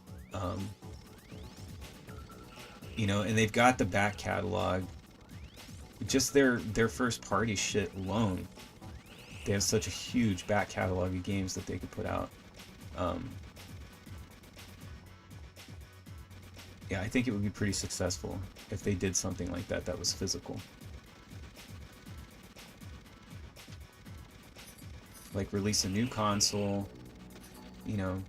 You know, and they've got the back catalog. Just their first party shit alone, they have such a huge back catalog of games that they could put out. Yeah, I think it would be pretty successful if they did something like that that was physical. Like release a new console, you know,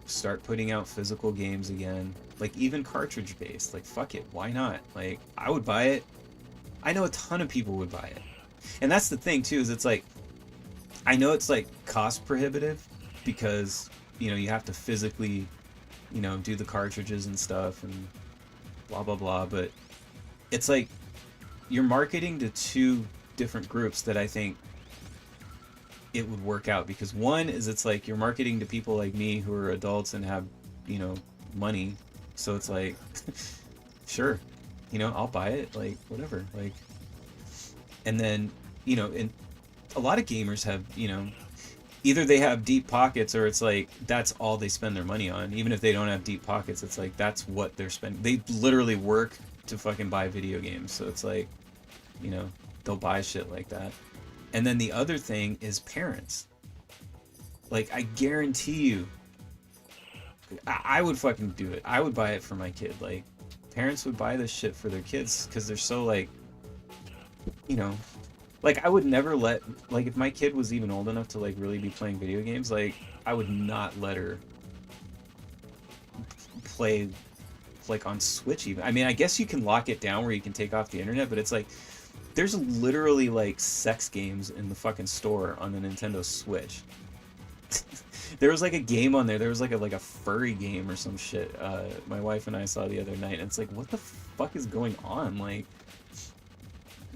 start putting out physical games again. Like, even cartridge based, like, fuck it, why not? Like, I would buy it. I know a ton of people would buy it. And that's the thing too, is it's like, I know it's like cost prohibitive because, you know, you have to physically, you know, do the cartridges and stuff and blah blah blah, but it's like you're marketing to two different groups that I think it would work out, because one is, it's like you're marketing to people like me who are adults and have, you know, money, so it's like sure, you know, I'll buy it, like, whatever, like. And then, you know, and a lot of gamers have, you know, either they have deep pockets, or it's like that's all they spend their money on. Even if they don't have deep pockets, it's like that's what they're spending. They literally work to fucking buy video games, so it's like, you know, they'll buy shit like that. And then the other thing is parents. Like, I guarantee you, I would fucking do it. I would buy it for my kid. Like, parents would buy this shit for their kids because they're so, like, you know, like, I would never let, like, if my kid was even old enough to, like, really be playing video games, like, I would not let her play, like, on Switch even. I mean, I guess you can lock it down where you can take off the internet, but it's like, there's literally, like, sex games in the fucking store on the Nintendo Switch. There was, like, a game on there. There was, like a furry game or some shit. My wife and I saw the other night, and it's like, what the fuck is going on? Like,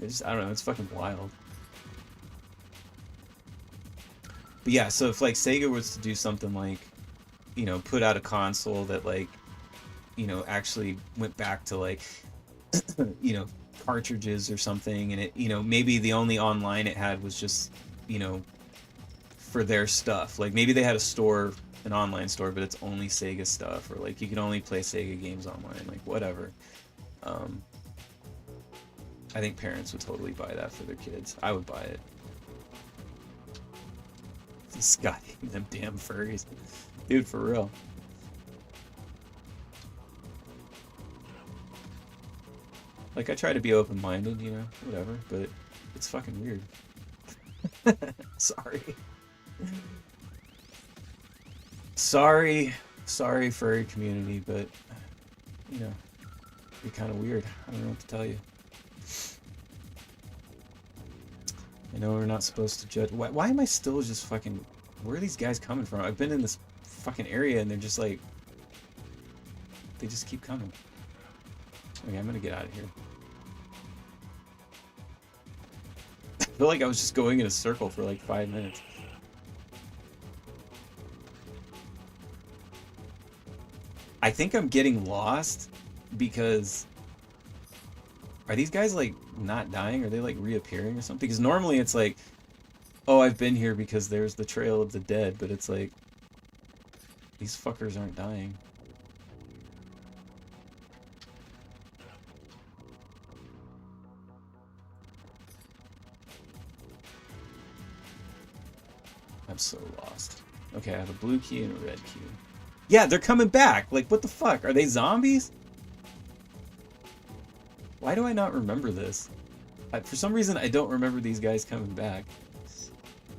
it's just, I don't know, it's fucking wild. But yeah, so if, like, Sega was to do something like, you know, put out a console that, like, you know, actually went back to, like, you know, cartridges or something, and it, you know, maybe the only online it had was just, you know, for their stuff. Like, maybe they had a store, an online store, but it's only Sega stuff, or like you can only play Sega games online, like, whatever. I think parents would totally buy that for their kids. I would buy it. Scott, them damn furries. Dude, for real. Like, I try to be open-minded, you know, whatever, but it's fucking weird. Sorry. Sorry, furry community, but, you know, you're kind of weird. I don't know what to tell you. I know we're not supposed to judge. Why am I still just fucking... Where are these guys coming from? I've been in this fucking area and they're just like... They just keep coming. Okay, I'm gonna get out of here. I feel like I was just going in a circle for like 5 minutes. I think I'm getting lost because... Are these guys, like, not dying? Are they, like, reappearing or something? Because normally it's like, oh, I've been here because there's the Trail of the Dead, but it's like, these fuckers aren't dying. I'm so lost. Okay, I have a blue key and a red key. Yeah, they're coming back! Like, what the fuck? Are they zombies? Why do I not remember this? For some reason, I don't remember these guys coming back.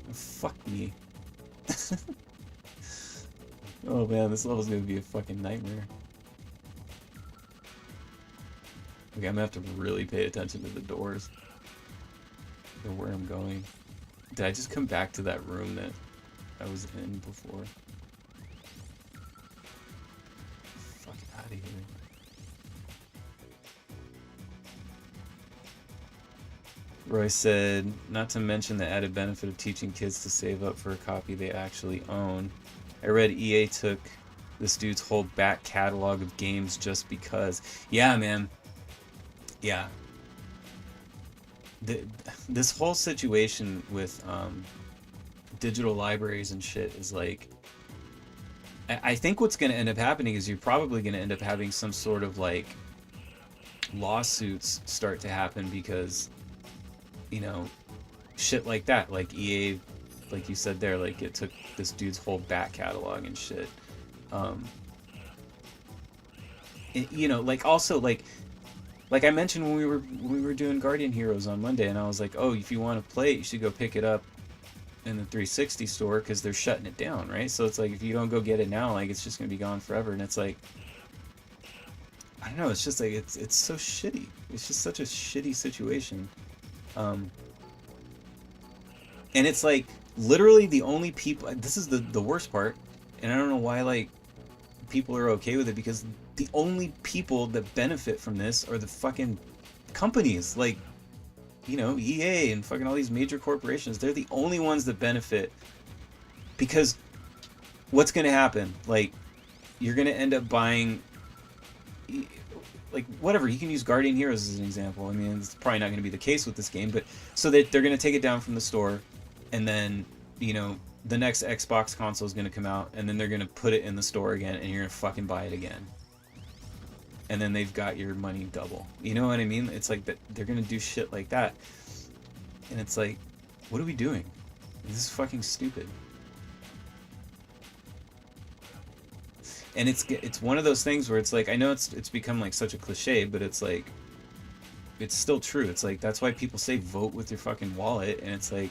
Oh, fuck me. Oh man, this level's gonna be a fucking nightmare. Okay, I'm gonna have to really pay attention to the doors. Or where I'm going. Did I just come back to that room that I was in before? Fuck out of here. Roy said, not to mention the added benefit of teaching kids to save up for a copy they actually own. I read EA took this dude's whole back catalog of games just because. Yeah, man. Yeah. This whole situation with digital libraries and shit is like... I think what's going to end up happening is you're probably going to end up having some sort of, like, lawsuits start to happen because... You know, shit like that, like EA, like you said there, like it took this dude's whole back catalog and shit. You know, like also like I mentioned when we were doing Guardian Heroes on Monday, and I was like, oh, if you want to play it, you should go pick it up in the 360 store because they're shutting it down, right? So it's like if you don't go get it now, like it's just gonna be gone forever, and it's like, I don't know, it's just like it's so shitty. It's just such a shitty situation. Um, and it's like literally the only people. This is the worst part, and I don't know why like people are okay with it, because the only people that benefit from this are the fucking companies, like, you know, EA and fucking all these major corporations. They're the only ones that benefit, because what's going to happen? Like, you're going to end up buying, like, whatever. You can use Guardian Heroes as an example. I mean, it's probably not going to be the case with this game, but so that they're going to take it down from the store, and then, you know, the next Xbox console is going to come out, and then they're going to put it in the store again, and you're going to fucking buy it again. And then they've got your money double. You know what I mean? It's like that they're going to do shit like that. And it's like, what are we doing? This is fucking stupid. And it's one of those things where it's like, I know it's become like such a cliche, but it's like, it's still true. It's like, that's why people say vote with your fucking wallet, and it's like,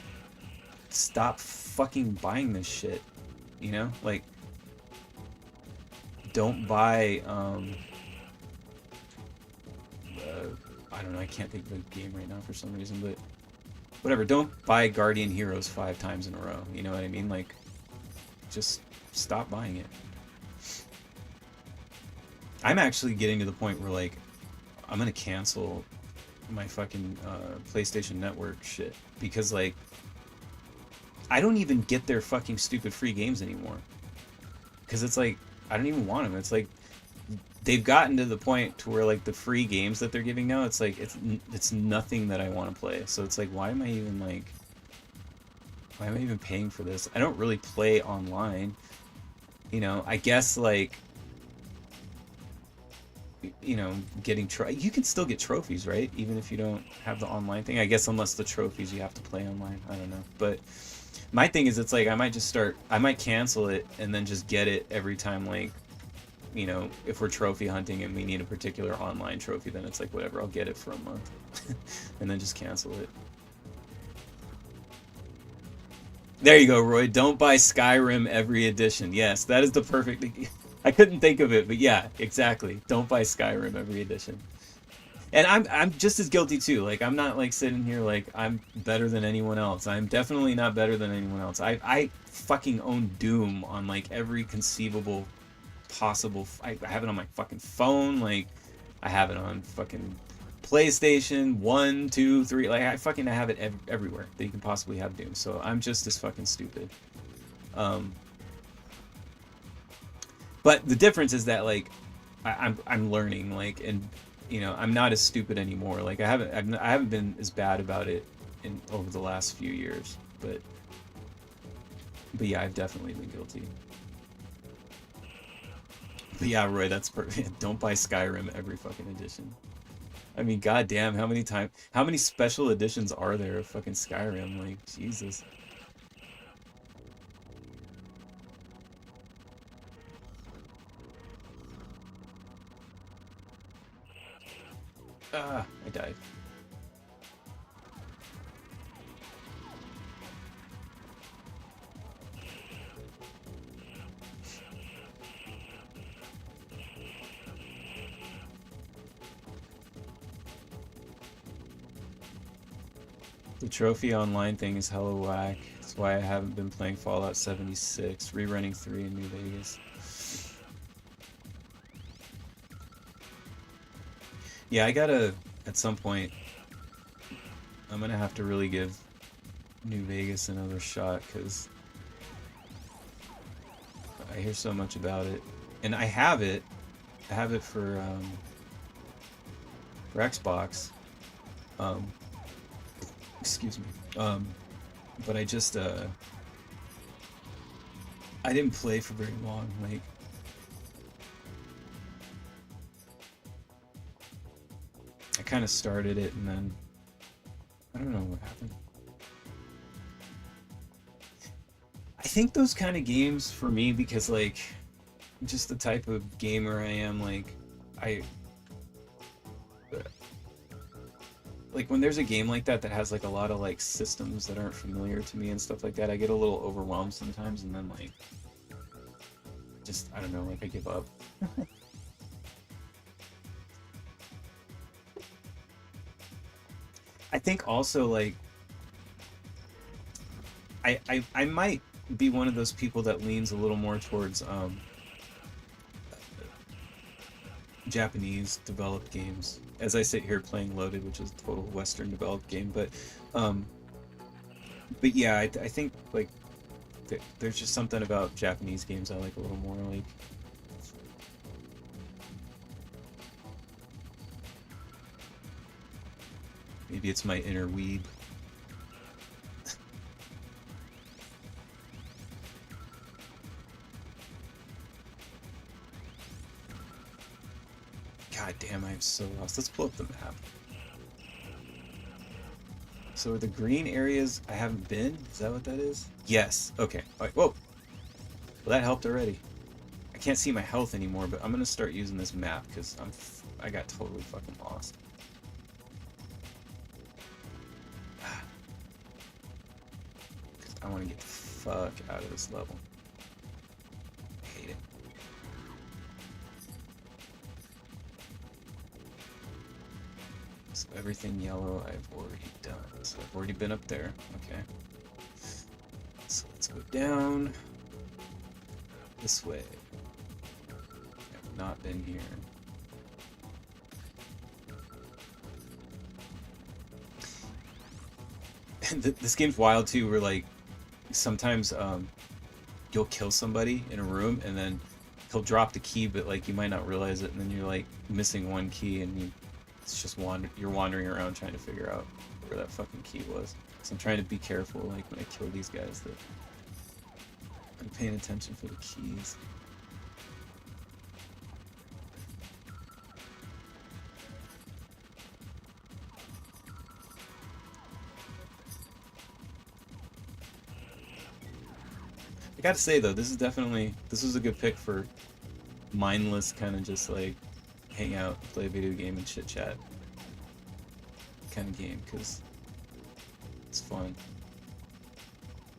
stop fucking buying this shit. You know? Like, don't buy, I don't know, I can't think of a game right now for some reason, but whatever, don't buy Guardian Heroes 5 times in a row, you know what I mean? Like, just stop buying it. I'm actually getting to the point where, like, I'm gonna cancel my fucking PlayStation Network shit, because, like, I don't even get their fucking stupid free games anymore. Because it's like, I don't even want them. It's like, they've gotten to the point to where, like, the free games that they're giving now, it's like, it's nothing that I want to play. So it's like, why am I even paying for this? I don't really play online. You know, I guess, like, you know, getting you can still get trophies, right? Even if you don't have the online thing. I guess unless the trophies you have to play online. I don't know. But my thing is, it's like, I might cancel it and then just get it every time, like, you know, if we're trophy hunting and we need a particular online trophy, then it's like, whatever, I'll get it for a month and then just cancel it. There you go, Roy. Don't buy Skyrim every edition. Yes, that is the perfect... I couldn't think of it, but yeah, exactly. Don't buy Skyrim every edition. And I'm just as guilty too. Like, I'm not like sitting here like I'm better than anyone else. I'm definitely not better than anyone else. I fucking own Doom on like every conceivable possible. I have it on my fucking phone. Like, I have it on fucking PlayStation 1, 2, 3. Like, I fucking have it everywhere that you can possibly have Doom. So I'm just as fucking stupid. But the difference is that, like, I'm learning, like, and, you know, I'm not as stupid anymore. Like, I haven't been as bad about it over the last few years. But yeah, I've definitely been guilty. But yeah, Roy, that's perfect. Don't buy Skyrim every fucking edition. I mean, goddamn, how many special editions are there of fucking Skyrim? Like, Jesus. Ah, I died. The trophy online thing is hella whack. That's why I haven't been playing Fallout 76, rerunning 3 in New Vegas. Yeah, I gotta, at some point, I'm gonna have to really give New Vegas another shot, because I hear so much about it. And I have it for Xbox. Excuse me. But I just, I didn't play for very long, like, I kind of started it and then, I don't know what happened. I think those kind of games for me, because, like, just the type of gamer I am, like, like, when there's a game like that has like a lot of like systems that aren't familiar to me and stuff like that, I get a little overwhelmed sometimes, and then, like, just, I don't know, like, I give up. I think also like I might be one of those people that leans a little more towards Japanese developed games. As I sit here playing Loaded, which is a total Western developed game, um, but yeah, I think like there's just something about Japanese games I like a little more. Like maybe it's my inner weeb. God damn, I'm so lost. Let's pull up the map. So are the green areas I haven't been? Is that what that is? Yes. Okay. All right. Whoa. Well, that helped already. I can't see my health anymore, but I'm gonna start using this map because I got totally fucking lost. Because I want to get the fuck out of this level. I hate it. So everything yellow I've already done. So I've already been up there. Okay. So let's go down this way. I've not been here. And this game's wild too, where like sometimes you'll kill somebody in a room and then he'll drop the key, but like you might not realize it, and then you're like missing one key, and it's just you're wandering around trying to figure out where that fucking key was. So I'm trying to be careful, like when I kill these guys, that I'm paying attention for the keys. I gotta say though, this was a good pick for mindless kind of just like hang out, play a video game, and chit chat kind of game, because it's fun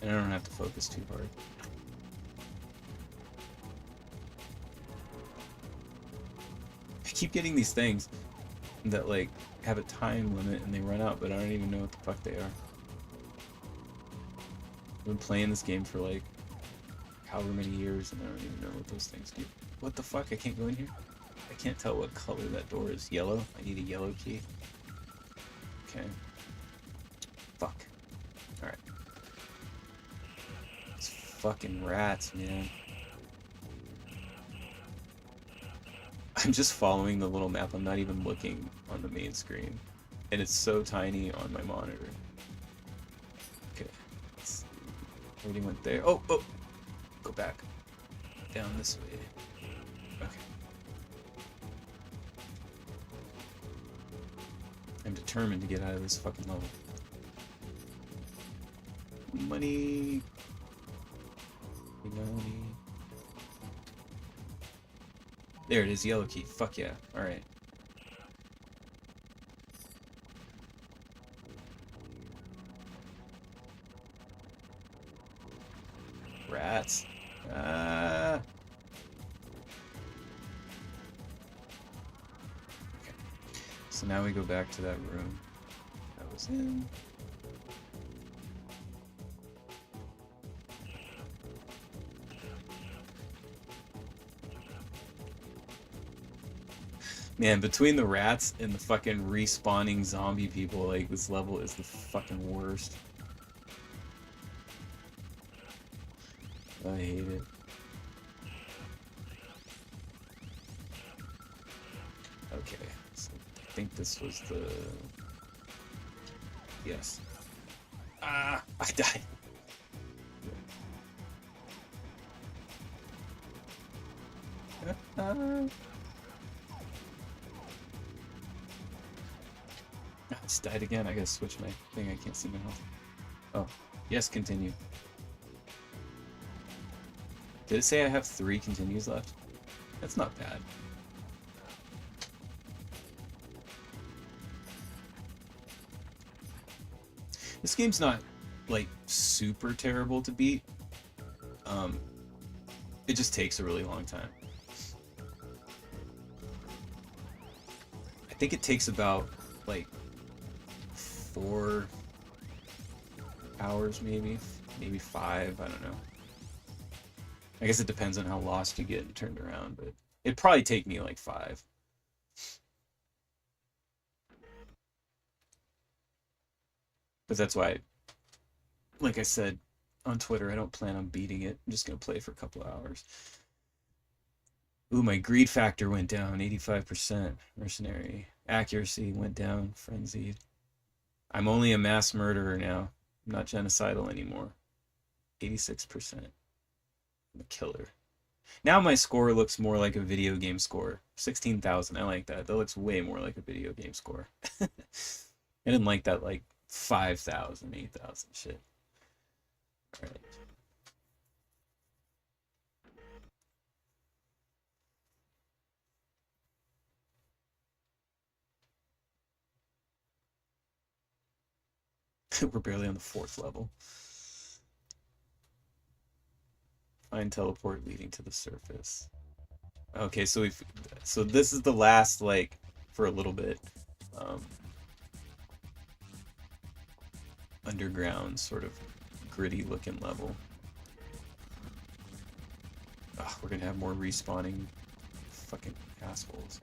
and I don't have to focus too hard. I keep getting these things that like have a time limit and they run out, but I don't even know what the fuck they are. I've been playing this game for like however many years and I don't even know what those things do. What the fuck? I can't go in here? I can't tell what color that door is. Yellow? I need a yellow key. Okay. Fuck. Alright. These fucking rats, man. I'm just following the little map. I'm not even looking on the main screen. And it's so tiny on my monitor. Okay. Let's see. Already went there. Oh! Oh! Go back. Down this way. Okay. I'm determined to get out of this fucking level. Money. Money. There it is, yellow key. Fuck yeah. Alright. Rats. Okay. So now we go back to that room that was in. Man, between the rats and the fucking respawning zombie people, like, this level is the fucking worst. I hate it. Okay, so I think this was the... Yes. Ah! I died! I just died again. I gotta switch my thing. I can't see my health. Oh, yes, continue. Did it say I have 3 continues left? That's not bad. This game's not, like, super terrible to beat. It just takes a really long time. I think it takes about, like, 4 hours, maybe 5. I don't know. I guess it depends on how lost you get and turned around, but it'd probably take me like 5. But that's why, like I said on Twitter, I don't plan on beating it. I'm just gonna play for a couple of hours. Ooh, my greed factor went down 85%. Mercenary accuracy went down. Frenzied. I'm only a mass murderer now. I'm not genocidal anymore. 86%. I'm a killer. Now my score looks more like a video game score. 16,000. I like that. That looks way more like a video game score. I didn't like that like 5,000, 8,000 shit. All right. We're barely on the 4th level. Find teleport leading to the surface. Okay, so this is the last, like, for a little bit, underground sort of gritty looking level. Ugh, we're gonna have more respawning fucking assholes.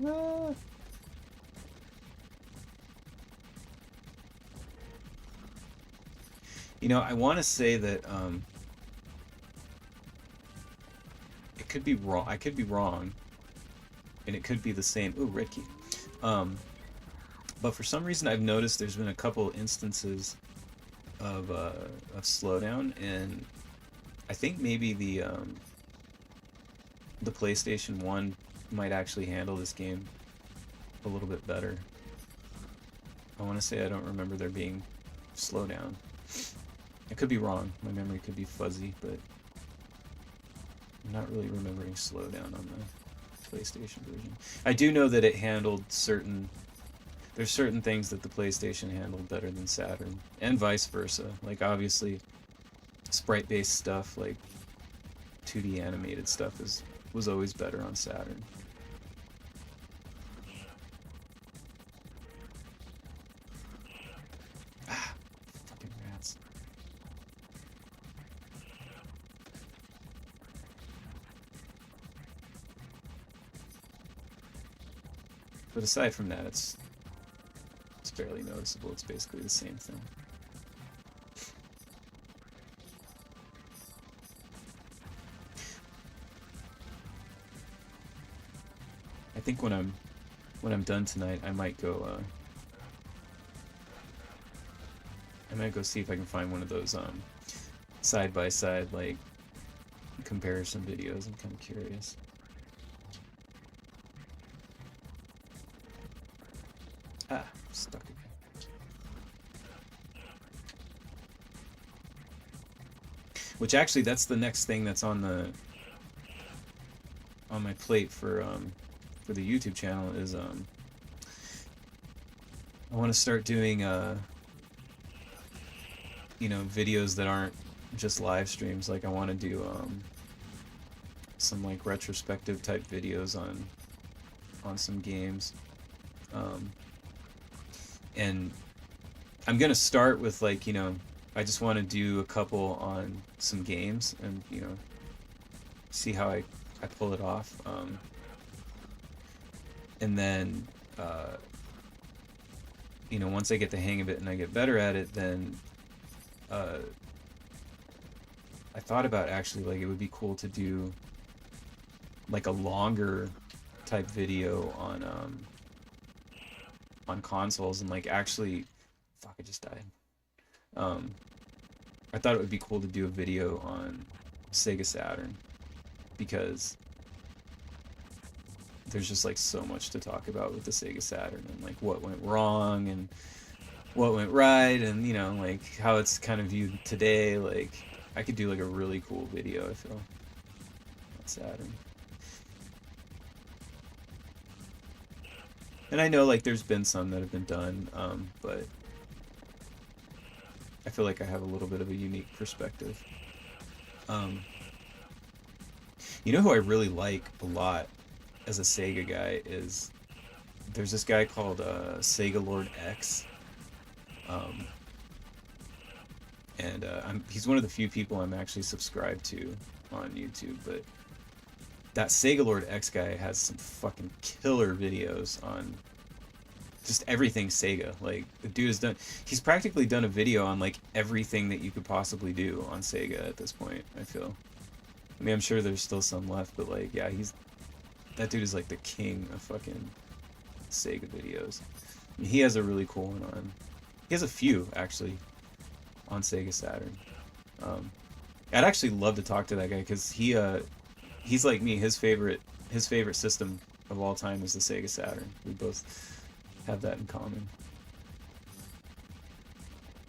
Ah. You know, I want to say that it could be wrong. I could be wrong, and it could be the same. Ooh, red key. But for some reason, I've noticed there's been a couple instances of slowdown, and I think maybe the PlayStation 1 might actually handle this game a little bit better. I want to say I don't remember there being slowdown. I could be wrong. My memory could be fuzzy, but I'm not really remembering slowdown on the PlayStation version. I do know that it handled there's certain things that the PlayStation handled better than Saturn, and vice versa. Like, obviously, sprite-based stuff, like 2D animated stuff, was always better on Saturn. Ah, fucking rats. But aside from that, it's barely noticeable. It's basically the same thing. I think when I'm done tonight, I might go see if I can find one of those side by side, like, comparison videos. I'm kind of curious. Ah, stuck again. Which actually, that's the next thing that's on my plate for the YouTube channel is I want to start doing you know, videos that aren't just live streams. Like, I want to do some like retrospective type videos on some games. And I'm gonna start with, like, you know, I just want to do a couple on some games and, you know, see how I pull it off. And then, you know, once I get the hang of it and I get better at it, then I thought about actually, like, it would be cool to do like a longer type video on consoles, and like actually, fuck, I just died. I thought it would be cool to do a video on Sega Saturn, because there's just like so much to talk about with the Sega Saturn, and like what went wrong and what went right, and, you know, like how it's kind of viewed today. Like, I could do like a really cool video, I feel, on Saturn. And I know, like, there's been some that have been done, but I feel like I have a little bit of a unique perspective. Um, you know who I really like a lot as a Sega guy is there's this guy called Sega Lord X, um, and he's one of the few people I'm actually subscribed to on YouTube. But that Sega Lord X guy has some fucking killer videos on just everything Sega. Like, the dude has done, he's practically done a video on like everything that you could possibly do on Sega at this point, I feel. I mean, I'm sure there's still some left, but like, yeah, that dude is like the king of fucking Sega videos. I mean, he has a really cool one on, he has a few actually on Sega Saturn. I'd actually love to talk to that guy because he's like me. His favorite system of all time is the Sega Saturn. We both have that in common.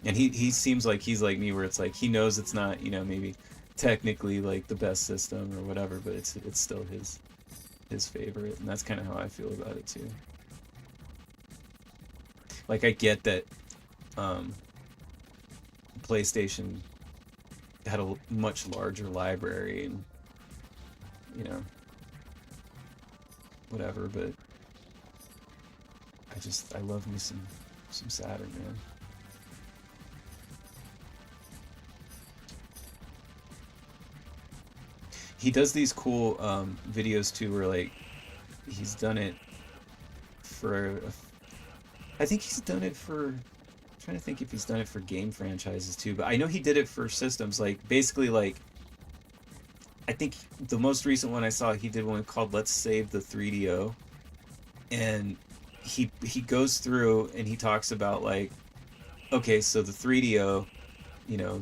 And he seems like he's like me, where it's like he knows it's not, you know, maybe technically like the best system or whatever, but it's still his favorite, and that's kind of how I feel about it too. Like, I get that PlayStation had a much larger library and, you know, whatever, but I love me some Saturn, man. He does these cool videos too, where like he's done it for I think he's done it for, I'm trying to think if he's done it for game franchises too, but I know he did it for systems. Like, basically, like, I think the most recent one I saw, he did one called Let's Save the 3DO, and he goes through and he talks about like, okay, so the 3DO, you know,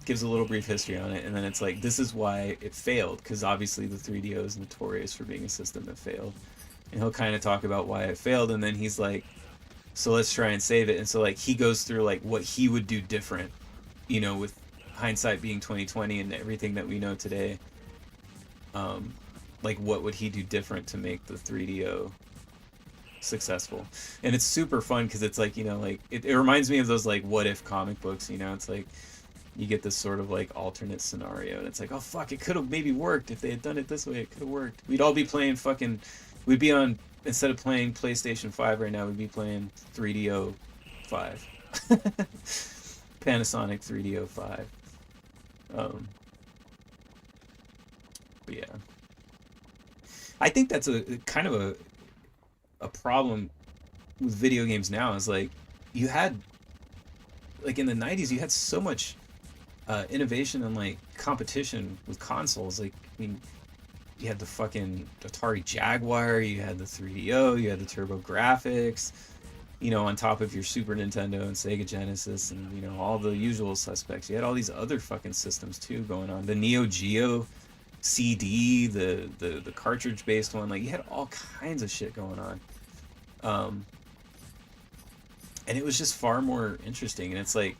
gives a little brief history on it, and then it's like, this is why it failed, because obviously the 3DO is notorious for being a system that failed, and he'll kind of talk about why it failed, and then he's like, so let's try and save it. And so like he goes through like what he would do different, you know, with hindsight being 2020 and everything that we know today. Like, what would he do different to make the 3DO successful? And it's super fun because it's like, you know, like it reminds me of those like what if comic books, you know. It's like you get this sort of like alternate scenario, and it's like, oh fuck, it could have maybe worked if they had done it this way. It could have worked. We'd all be playing fucking, we'd be on, instead of playing PlayStation 5 right now, we'd be playing 3DO 5. Panasonic 3DO 5. But yeah, I think that's a kind of a problem with video games now, is like, you had, like, in the 90s you had so much innovation and like competition with consoles. Like, I mean, you had the fucking Atari Jaguar, you had the 3DO, you had the TurboGrafx, you know, on top of your Super Nintendo and Sega Genesis, and, you know, all the usual suspects. You had all these other fucking systems too going on. The Neo Geo CD, the cartridge based one, like, you had all kinds of shit going on. And it was just far more interesting. And it's like,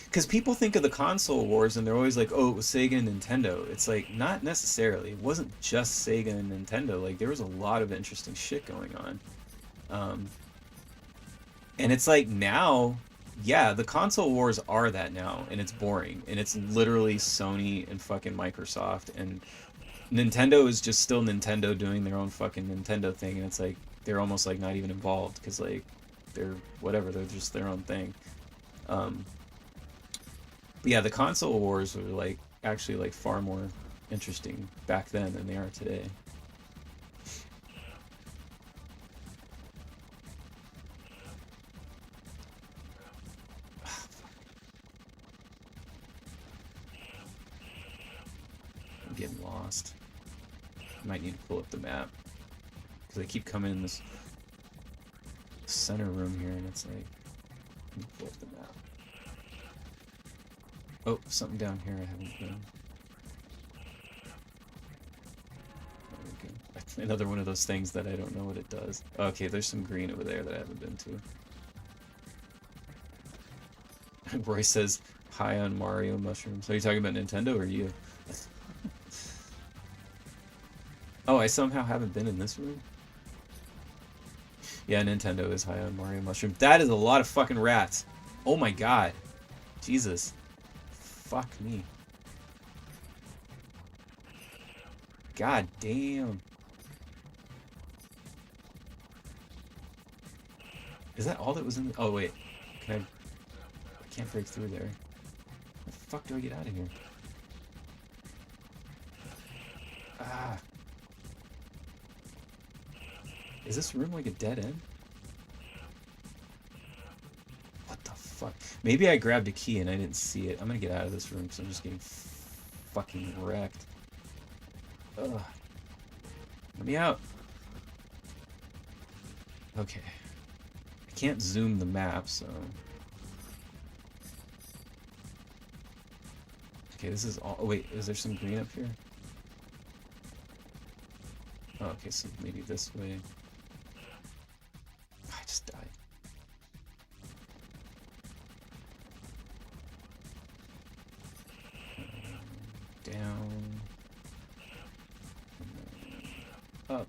because people think of the console wars and they're always like, oh, it was Sega and Nintendo. It's like, not necessarily. It wasn't just Sega and Nintendo. Like, there was a lot of interesting shit going on. And it's like, now, yeah, the console wars are that now, and it's boring. And it's literally Sony and fucking Microsoft, and Nintendo is just still Nintendo doing their own fucking Nintendo thing, and it's like, they're almost like not even involved, because like, they're whatever, they're just their own thing. But yeah, the console wars were like actually like far more interesting back then than they are today. I'm getting lost. I might need to pull up the map, because I keep coming in this center room here, and it's like, I need to pull up the map. Oh, something down here I haven't been. There we go. Another one of those things that I don't know what it does. Okay, there's some green over there that I haven't been to. Roy says, hi on Mario mushrooms. Are you talking about Nintendo or you? Oh, I somehow haven't been in this room? Yeah, Nintendo is high on Mario mushrooms. That is a lot of fucking rats. Oh my god. Jesus. Fuck me. God damn. Is that all that was in the... Oh, wait. Can I can't break through there. How the fuck do I get out of here? Ah. Is this room like a dead end? What the fuck? Maybe I grabbed a key and I didn't see it. I'm gonna get out of this room because I'm just getting fucking wrecked. Ugh. Let me out. Okay. I can't zoom the map, so... Okay, this is all... Oh, wait, is there some green up here? Oh, okay, so maybe this way. I just died. Down. Up.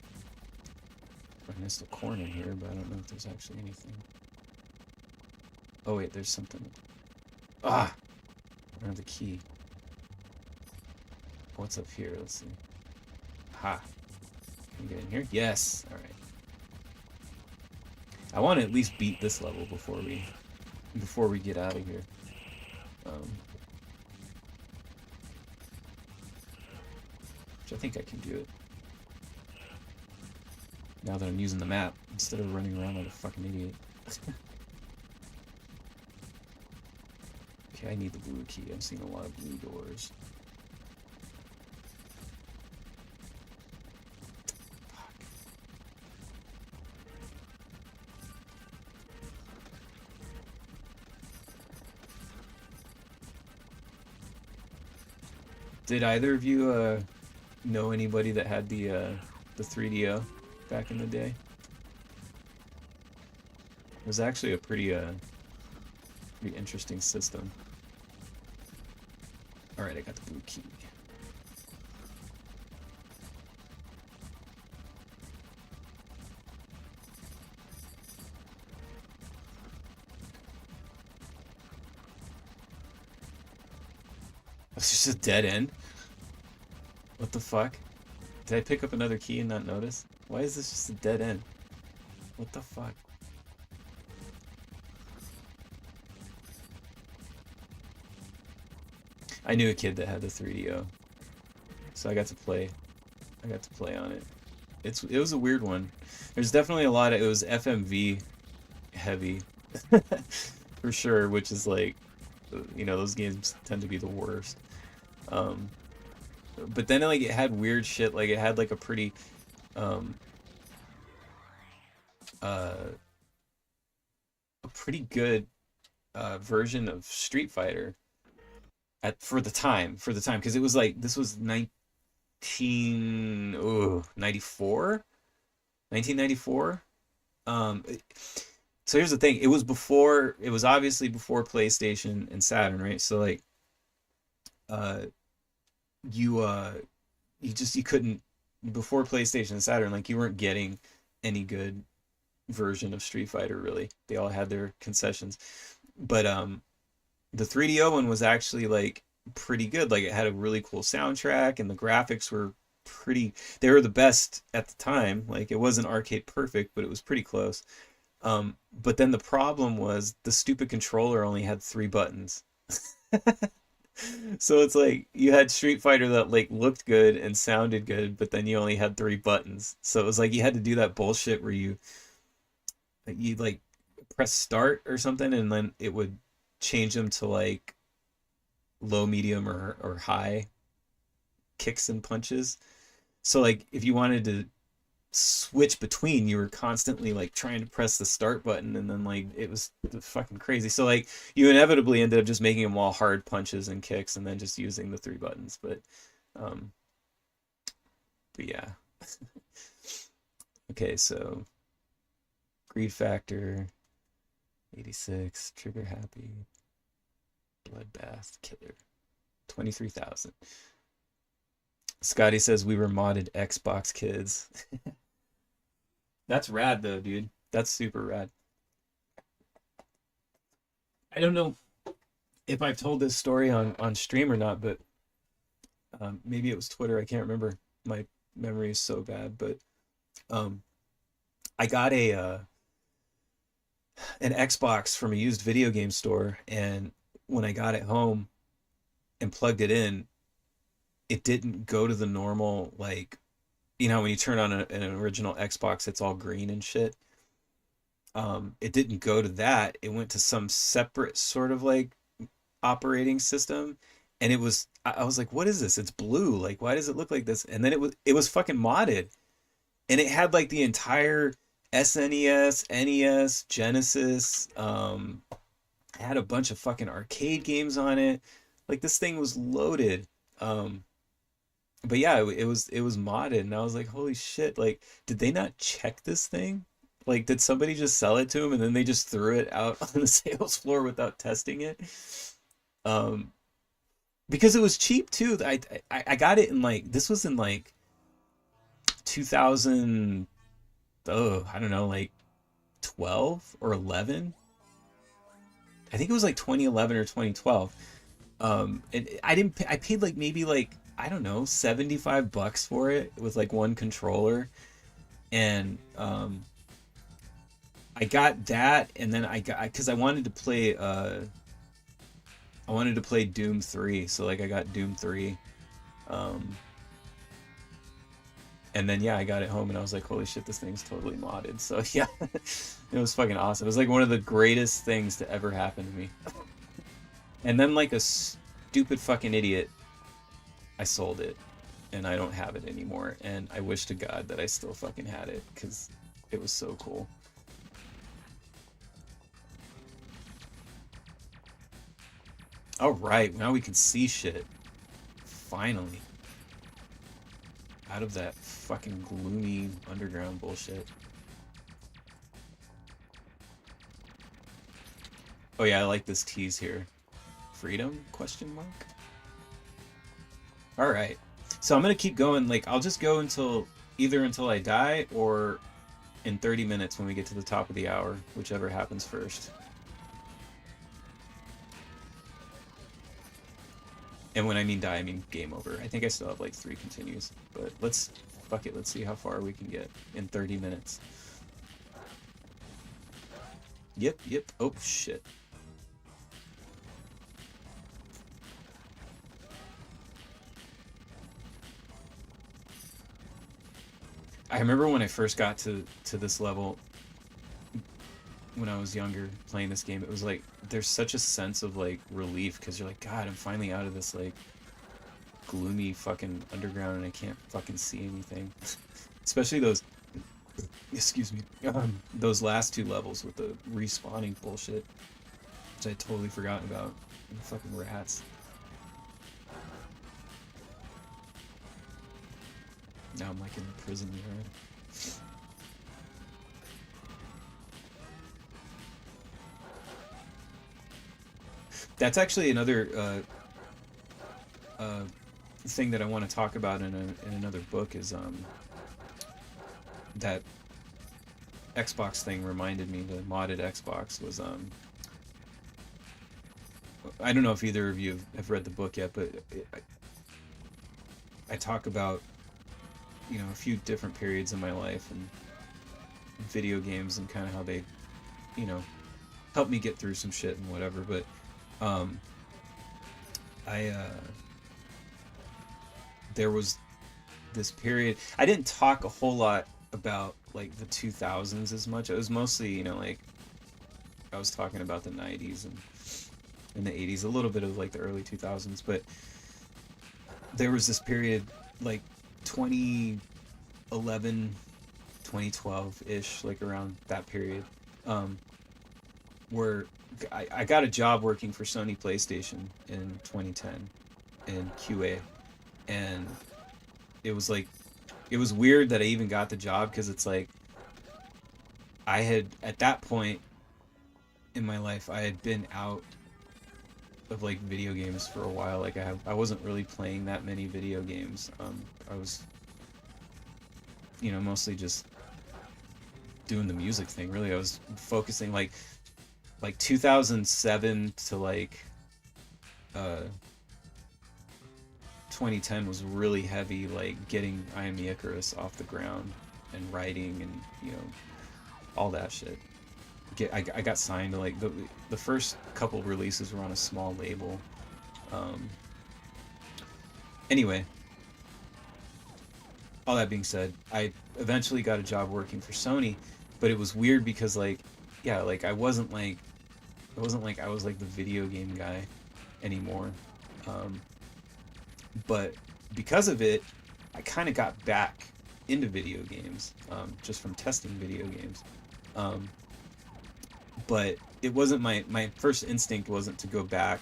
I missed a corner here, but I don't know if there's actually anything. Oh wait, there's something. Ah! I don't have the key. What's up here? Let's see. Ha! Can we get in here? Yes! Alright. I want to at least beat this level before we get out of here. Which I think I can do it. Now that I'm using the map, instead of running around like a fucking idiot. Okay, I need the blue key. I'm seeing a lot of blue doors. Fuck. Did either of you know anybody that had the 3DO back in the day? It was actually a pretty interesting system. Alright, I got the blue key. It's just a dead end? What the fuck? Did I pick up another key and not notice? Why is this just a dead end? What the fuck? I knew a kid that had the 3DO, so I got to play on it. It was a weird one. There's definitely a lot of... It was FMV heavy. For sure, which is like... You know, those games tend to be the worst. But then like it had weird shit, like it had like a pretty good version of Street Fighter for the time, because it was like, this was 1994. So here's the thing, it was obviously before PlayStation and Saturn, right? So like you couldn't, before PlayStation and Saturn, like you weren't getting any good version of Street Fighter, really. They all had their concessions. But the 3DO one was actually like pretty good. Like it had a really cool soundtrack and the graphics were they were the best at the time. Like it wasn't arcade perfect, but it was pretty close. But then the problem was the stupid controller only had 3 buttons. So it's like you had Street Fighter that like looked good and sounded good, but then you only had 3 buttons. So it was like you had to do that bullshit where you like press start or something and then it would change them to like low, medium, or high kicks and punches. So like if you wanted to switch between, you were constantly like trying to press the start button, and then like it was fucking crazy. So like you inevitably ended up just making them all hard punches and kicks and then just using the 3 buttons. But yeah. Okay, so greed factor 86, trigger happy, bloodbath, killer 23,000. Scotty says we were modded Xbox kids. That's rad though, dude. That's super rad. I don't know if I've told this story on stream or not, but maybe it was Twitter. I can't remember. My memory is so bad, but um, I got a an Xbox from a used video game store, and when I got it home and plugged it in, it didn't go to the normal, like, you know, when you turn on an original Xbox, it's all green and shit. It didn't go to that. It went to some separate sort of like operating system, and I was like, what is this? It's blue. Like, why does it look like this? And then it was fucking modded, and it had like the entire SNES, NES, Genesis. It had a bunch of fucking arcade games on it. Like this thing was loaded. Um, but yeah, it was modded, and I was like, holy shit! Like, did they not check this thing? Like, did somebody just sell it to them and then they just threw it out on the sales floor without testing it? Um, because it was cheap too. I got it in like this was in like 2000. Oh, I don't know, like 12 or 11. I think it was like 2011 or 2012. And I didn't. I paid like maybe like I don't know $75 for it with like one controller, and I got that, and then I got because I wanted to play Doom 3, so like I got Doom 3. Um, and then yeah, I got it home and I was like, holy shit, this thing's totally modded. So yeah, it was fucking awesome. It was like one of the greatest things to ever happen to me. And then like a stupid fucking idiot, I sold it and I don't have it anymore. And I wish to God that I still fucking had it because it was so cool. All right, now we can see shit. Finally. Out of that fucking gloomy underground bullshit. Oh yeah, I like this tease here. Freedom? Question mark? All right. So I'm gonna keep going. Like I'll just go until either until I die or in 30 minutes when we get to the top of the hour, whichever happens first. And when I mean die, I mean game over. I think I still have like 3 continues, but let's fuck it. Let's see how far we can get in 30 minutes. Yep, yep. Oh shit. I remember when I first got to this level when I was younger playing this game, it was like there's such a sense of like relief because you're like, God, I'm finally out of this like gloomy fucking underground and I can't fucking see anything. Especially those, excuse me, those last 2 levels with the respawning bullshit, which I totally forgotten about. And the fucking rats. Now I'm like in the prison yard. That's actually another thing that I want to talk about in another book is that Xbox thing reminded me. The modded Xbox was I don't know if either of you have read the book yet, but I talk about, you know, a few different periods in my life and video games and kind of how they, you know, helped me get through some shit and whatever. But um, I there was this period. I didn't talk a whole lot about like the 2000s as much. It was mostly, you know, like I was talking about the 90s and in the 80s, a little bit of like the early 2000s, but there was this period like 2011, 2012-ish, like around that period, where I got a job working for Sony PlayStation in 2010 in QA, and it was like it was weird that I even got the job because it's like I had at that point in my life I had been out of like video games for a while. Like I wasn't really playing that many video games. I was, you know, mostly just doing the music thing. Really, I was focusing like 2007 to like uh 2010 was really heavy, like getting I Am The Icarus off the ground and writing and, you know, all that shit. I got signed to like the first couple releases were on a small label. Anyway, all that being said, I eventually got a job working for Sony, but it was weird because like, yeah, like it wasn't like I was like the video game guy anymore. But because of it, I kind of got back into video games, just from testing video games. But it wasn't my first instinct wasn't to go back,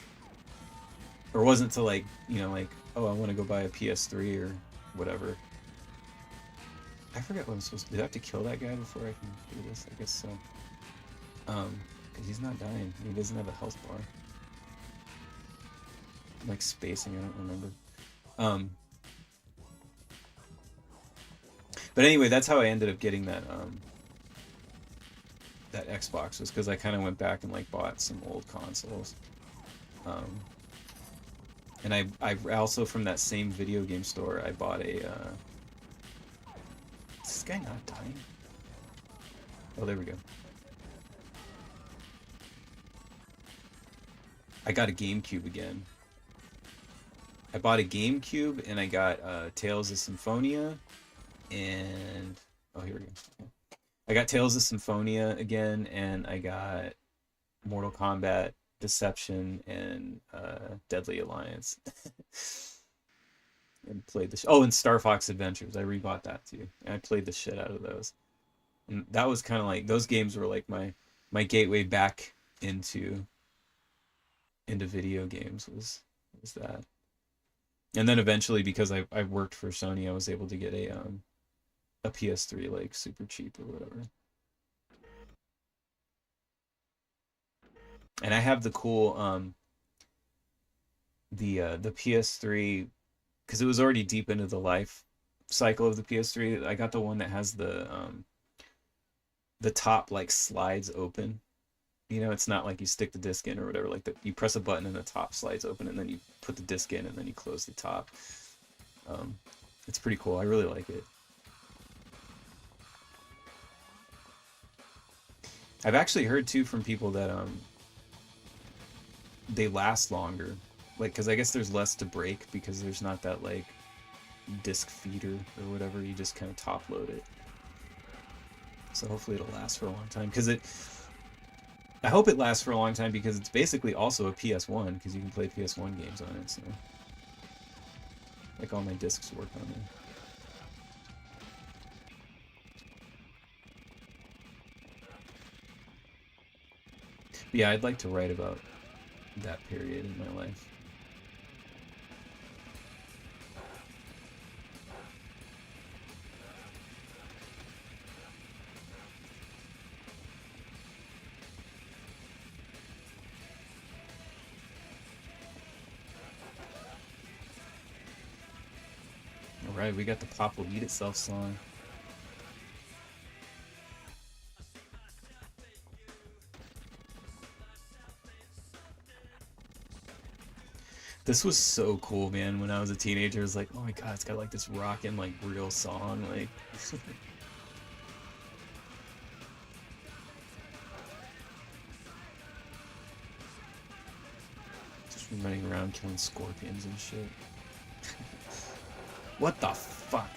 or wasn't to like, you know, like, oh, I want to go buy a PS3 or whatever. I forget what I'm supposed to do. Do I have to kill that guy before I can do this? I guess so. Because he's not dying. He doesn't have a health bar. I'm like spacing, I don't remember. But anyway, that's how I ended up getting that that Xbox, was because I kind of went back and like bought some old consoles. And I also, from that same video game store, I bought a... Is this guy not dying? Oh, there we go. I got a GameCube again. I bought a GameCube, and I got Tales of Symphonia, and... Oh, here we go. Okay. I got Tales of Symphonia again, and I got Mortal Kombat, Deception, and Deadly Alliance. And played the... Oh, and Star Fox Adventures. I rebought that, too. And I played the shit out of those. And that was kind of like... Those games were like my gateway back into video games, was that. And then eventually, because I worked for Sony, I was able to get a PS3 like super cheap or whatever. And I have the cool the PS3, because it was already deep into the life cycle of the PS3. I got the one that has the top like slides open. You know, it's not like you stick the disc in or whatever. Like you press a button and the top slides open, and then you put the disc in, and then you close the top. It's pretty cool. I really like it. I've actually heard too from people that they last longer, like, because I guess there's less to break because there's not that like disc feeder or whatever. You just kind of top load it. So hopefully it'll last for a long time, because I hope it lasts for a long time, because it's basically also a PS1, because you can play PS1 games on it, so... Like, all my discs work on there. But yeah, I'd like to write about that period in my life. Alright, we got the Pop Will Eat Itself song. This was so cool, man. When I was a teenager, I was like, oh my god, it's got like this rockin', like, real song, like... Just running around killing scorpions and shit. What the fuck?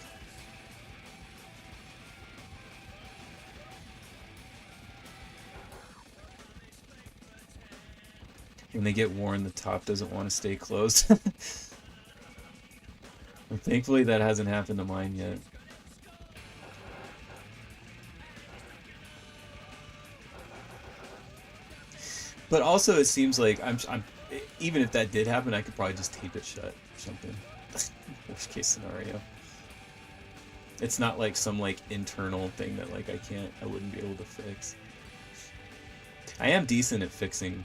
When they get worn, the top doesn't want to stay closed. Well, thankfully that hasn't happened to mine yet. But also it seems like I'm even if that did happen, I could probably just tape it shut or something. Worst case scenario. It's not like some like internal thing that like I wouldn't be able to fix. I am decent at fixing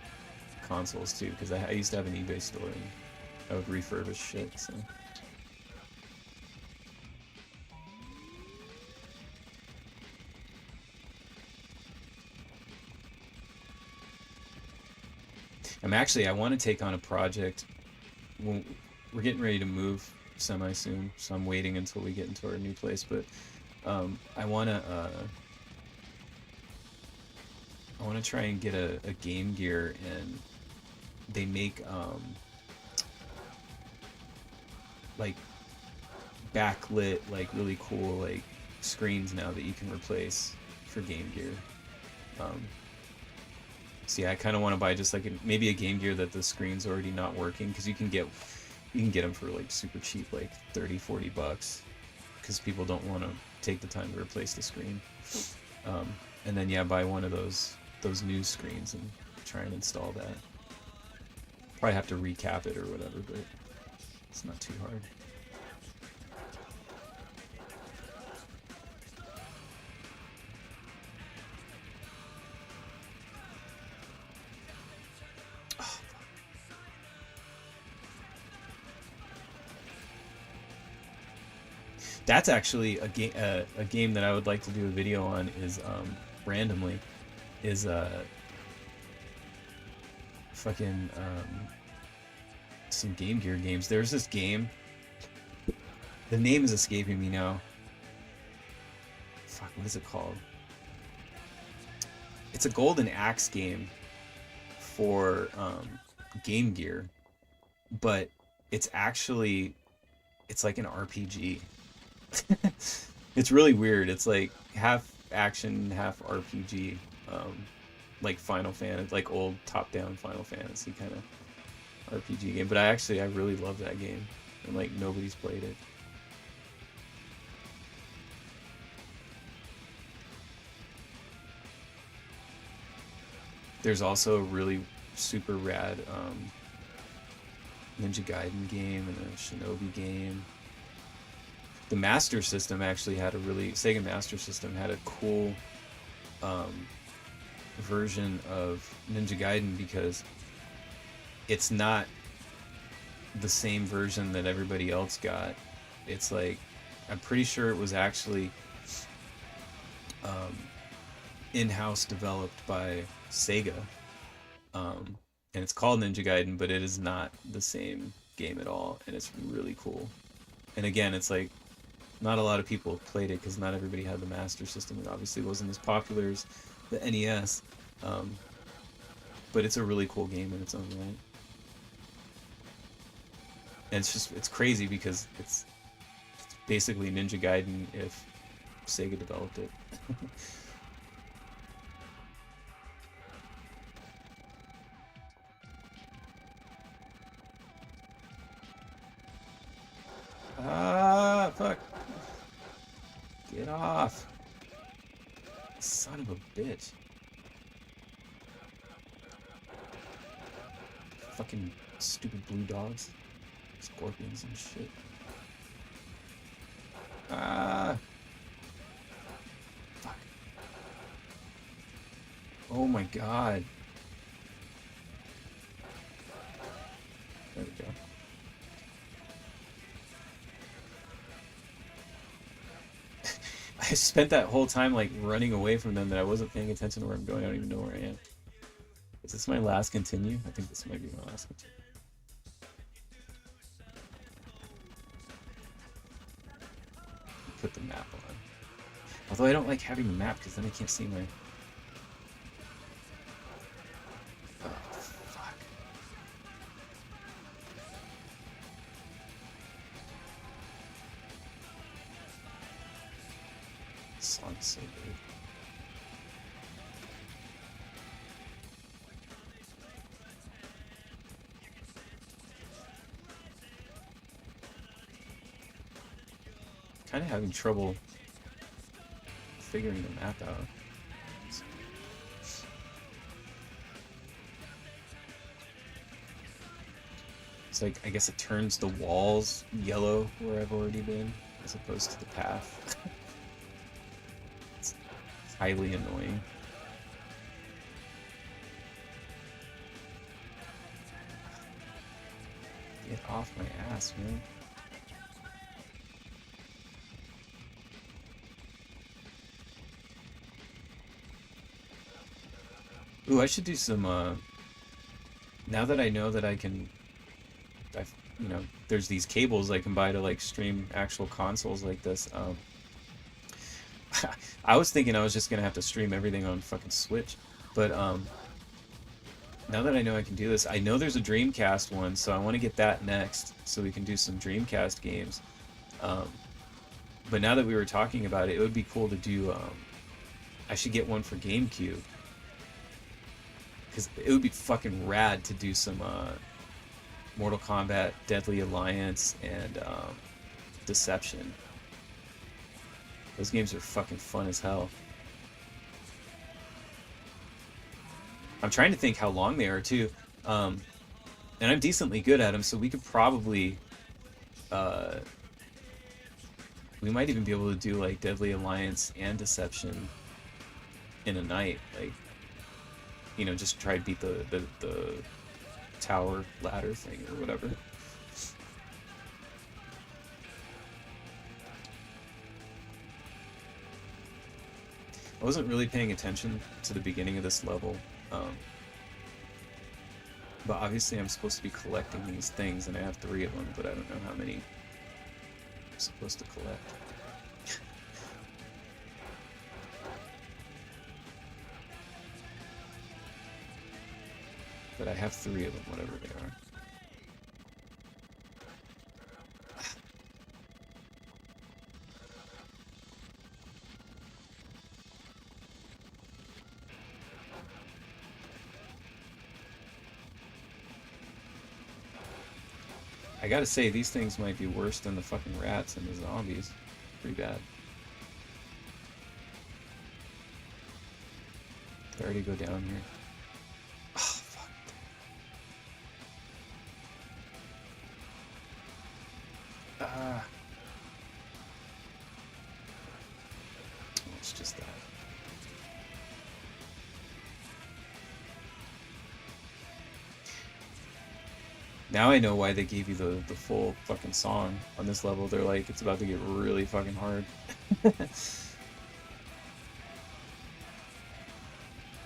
consoles too, because I used to have an eBay store and I would refurbish shit, so. I want to take on a project. We're getting ready to move semi soon, so I'm waiting until we get into our new place. But I wanna try and get a Game Gear, and they make like backlit, like really cool like screens now that you can replace for Game Gear. So yeah, I kind of want to buy just like maybe a Game Gear that the screen's already not working, because you can get them for like super cheap, like 30-40 bucks, because people don't want to take the time to replace the screen. And then yeah, buy one of those new screens and try and install that. Probably have to recap it or whatever, but it's not too hard. That's actually a game that I would like to do a video on, is randomly, is fucking some Game Gear games. There's this game, the name is escaping me now. Fuck, what is it called? It's a Golden Axe game for Game Gear, but it's like an RPG. It's really weird. It's like half action, half RPG, like Final Fantasy, like old top-down Final Fantasy kind of RPG game. But I really love that game, and like nobody's played it. There's also a really super rad Ninja Gaiden game and a Shinobi game. The Master System actually had Sega Master System had a cool version of Ninja Gaiden, because it's not the same version that everybody else got. It's like, I'm pretty sure it was actually in-house developed by Sega, and it's called Ninja Gaiden, but it is not the same game at all, and it's really cool. And again, it's like, not a lot of people played it because not everybody had the Master System. It obviously wasn't as popular as the NES, but it's a really cool game in its own right. And it's crazy because it's basically Ninja Gaiden if Sega developed it. Ah, fuck. Get off. Son of a bitch. Fucking stupid blue dogs. Scorpions and shit. Ah. Fuck. Oh my god. There we go. I spent that whole time like running away from them that I wasn't paying attention to where I'm going. I don't even know where I am. Is this my last continue? I think this might be my last continue. Put the map on. Although I don't like having the map because then I can't see my... Oh, fuck. This song's so good. Kind of having trouble figuring the map out. It's like, I guess it turns the walls yellow where I've already been, as opposed to the path. It's highly annoying. Get off my ass, man. Ooh, I should do some, now that I know that I you know, there's these cables I can buy to like stream actual consoles like this. I was thinking I was just gonna have to stream everything on fucking Switch, but now that I know I can do this, I know there's a Dreamcast one, so I want to get that next so we can do some Dreamcast games. But now that we were talking about it, it would be cool to do. I should get one for GameCube, because it would be fucking rad to do some Mortal Kombat, Deadly Alliance, and Deception. Those games are fucking fun as hell. I'm trying to think how long they are too, and I'm decently good at them, so we could probably, we might even be able to do like Deadly Alliance and Deception in a night, like, you know, just try to beat the tower ladder thing or whatever. I wasn't really paying attention to the beginning of this level, but obviously I'm supposed to be collecting these things, and I have 3 of them, but I don't know how many I'm supposed to collect. But I have 3 of them, whatever they are. I gotta say, these things might be worse than the fucking rats and the zombies. Pretty bad. Did I already go down here? Oh, fuck. Ah. Oh, it's just that. Now I know why they gave you the full fucking song on this level. They're like, it's about to get really fucking hard.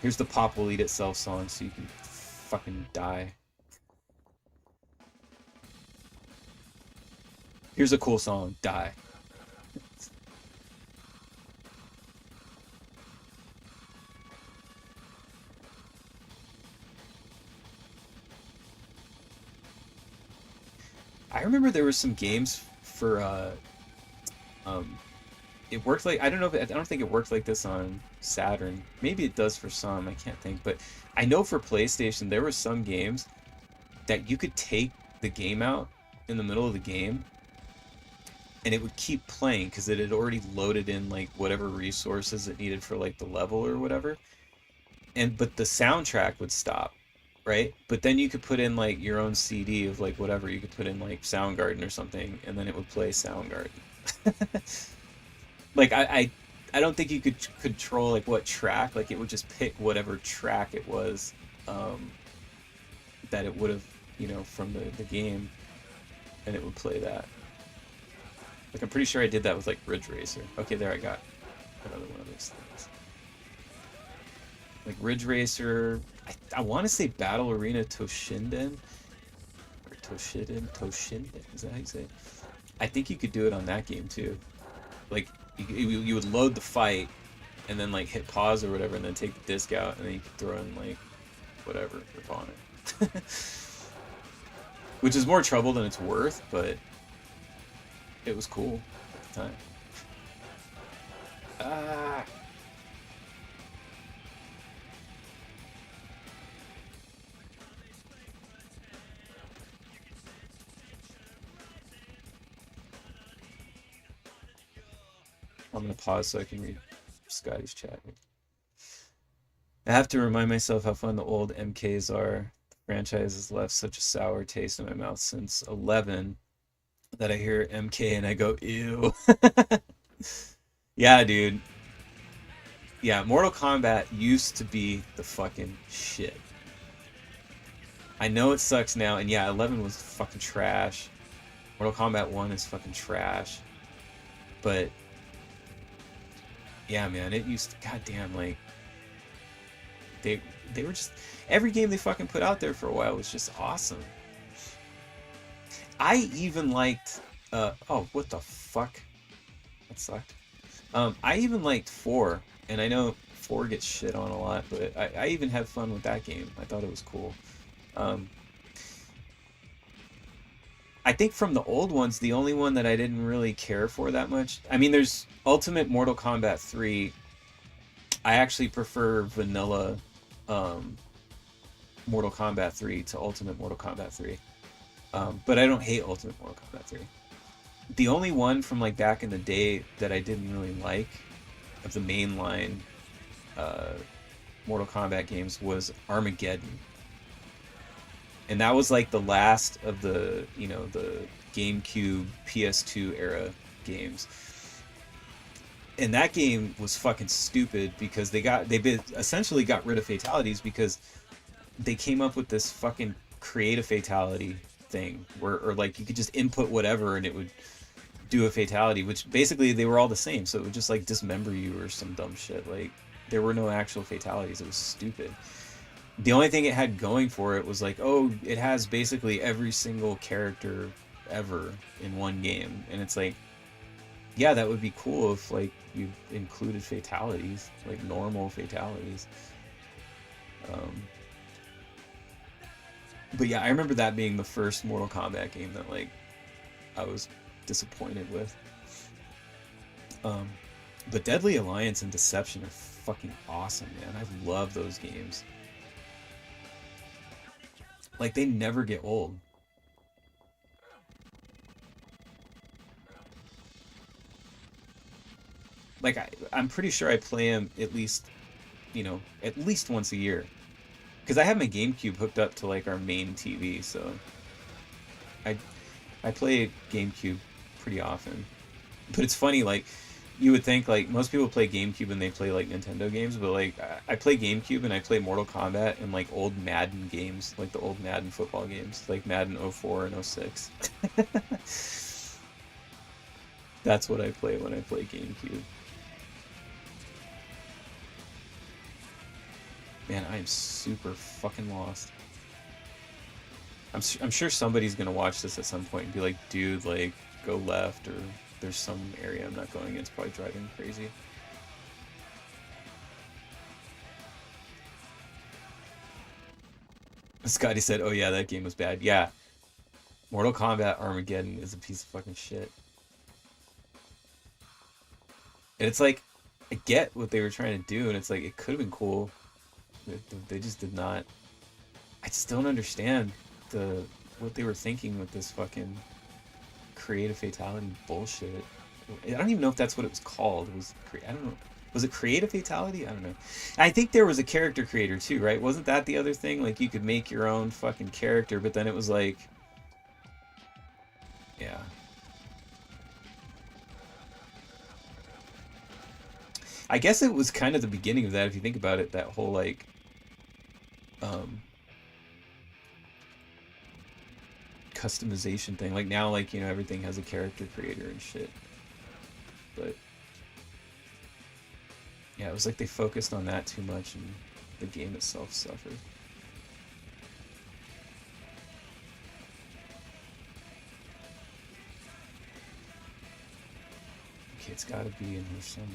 Here's the Pop Will Eat Itself song, so you can fucking die. Here's a cool song, Die. I remember there were some games for it worked like, I don't know if I don't think it worked like this on Saturn. Maybe it does for some, I can't think, but I know for PlayStation there were some games that you could take the game out in the middle of the game and it would keep playing because it had already loaded in like whatever resources it needed for like the level or whatever. But the soundtrack would stop, right? But then you could put in like your own CD of like whatever. You could put in like Soundgarden or something, and then it would play Soundgarden. Like I don't think you could control like what track. Like it would just pick whatever track it was, that it would have, you know, from the game, and it would play that. Like I'm pretty sure I did that with like Ridge Racer. Okay, there I got another one of those things. Like Ridge Racer, I want to say Battle Arena Toshinden, or Toshinden, is that how you say it? I think you could do it on that game too. Like, you would load the fight, and then like hit pause or whatever, and then take the disc out, and then you could throw in like, whatever, on it. Which is more trouble than it's worth, but it was cool at the time. Ah! I'm gonna pause so I can read Scotty's chat. I have to remind myself how fun the old MKs are. The franchise has left such a sour taste in my mouth since 11 that I hear MK and I go, ew. Yeah, dude. Yeah, Mortal Kombat used to be the fucking shit. I know it sucks now, and yeah, 11 was fucking trash. Mortal Kombat 1 is fucking trash. But yeah, man, it used to, goddamn, like, they were just, every game they fucking put out there for a while was just awesome. I even liked, oh, what the fuck? That sucked. I even liked 4, and I know 4 gets shit on a lot, but I even had fun with that game. I thought it was cool. Um, I think from the old ones, the only one that I didn't really care for that much. I mean, there's Ultimate Mortal Kombat 3. I actually prefer vanilla um, Mortal Kombat 3 to Ultimate Mortal Kombat 3. But I don't hate Ultimate Mortal Kombat 3. The only one from like back in the day that I didn't really like of the mainline Mortal Kombat games was Armageddon. And that was like the last of the, you know, the GameCube, PS2 era games. And that game was fucking stupid because they essentially got rid of fatalities because they came up with this fucking create a fatality thing where, or like you could just input whatever and it would do a fatality, which basically they were all the same, so it would just like dismember you or some dumb shit. Like there were no actual fatalities. It was stupid. The only thing it had going for it was like, oh, it has basically every single character ever in one game, and it's like, yeah, that would be cool if like you included fatalities, like normal fatalities. But yeah, I remember that being the first Mortal Kombat game that like I was disappointed with. But Deadly Alliance and Deception are fucking awesome, man. I love those games. Like they never get old. Like I'm pretty sure I play them at least, you know, at least once a year. Because I have my GameCube hooked up to like our main TV, so I I play GameCube pretty often. But it's funny, like you would think like most people play GameCube and they play like Nintendo games, but like I play GameCube and I play Mortal Kombat and like old Madden games, like the old Madden football games, like Madden 04 and 06. That's what I play when I play GameCube. Man, I am super fucking lost. I'm sure somebody's gonna watch this at some point and be like, dude, like, go left, or there's some area I'm not going in. It's probably driving me crazy. Scotty said, oh yeah, that game was bad. Yeah. Mortal Kombat Armageddon is a piece of fucking shit. And it's like, I get what they were trying to do, and it's like, it could have been cool. They just did not. I just don't understand what they were thinking with this fucking creative fatality bullshit. I don't even know if that's what it was called. I don't know. Was it creative fatality? I don't know. I think there was a character creator too, right? Wasn't that the other thing? Like you could make your own fucking character, but then it was like, yeah. I guess it was kind of the beginning of that if you think about it. That whole like, customization thing. Like now, like, you know, everything has a character creator and shit. But yeah, it was like they focused on that too much and the game itself suffered. Okay, it's gotta be in here somewhere.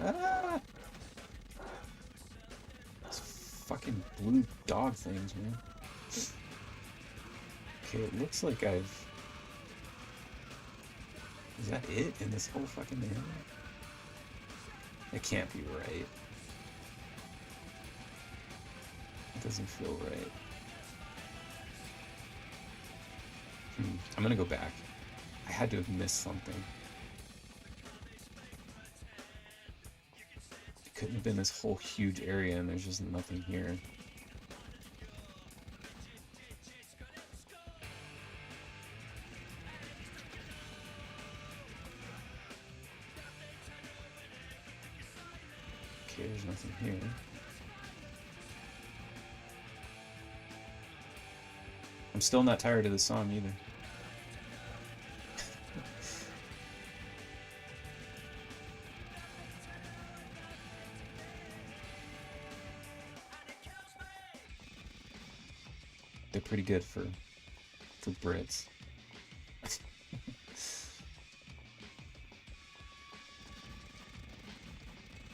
Ah! Fucking blue dog things, man. Okay, it looks like I've... Is that it in this whole fucking area? It can't be right. It doesn't feel right. I'm gonna go back. I had to have missed something. It couldn't have been this whole huge area and there's just nothing here. Okay, there's nothing here. I'm still not tired of this song either. they're pretty good for Brits.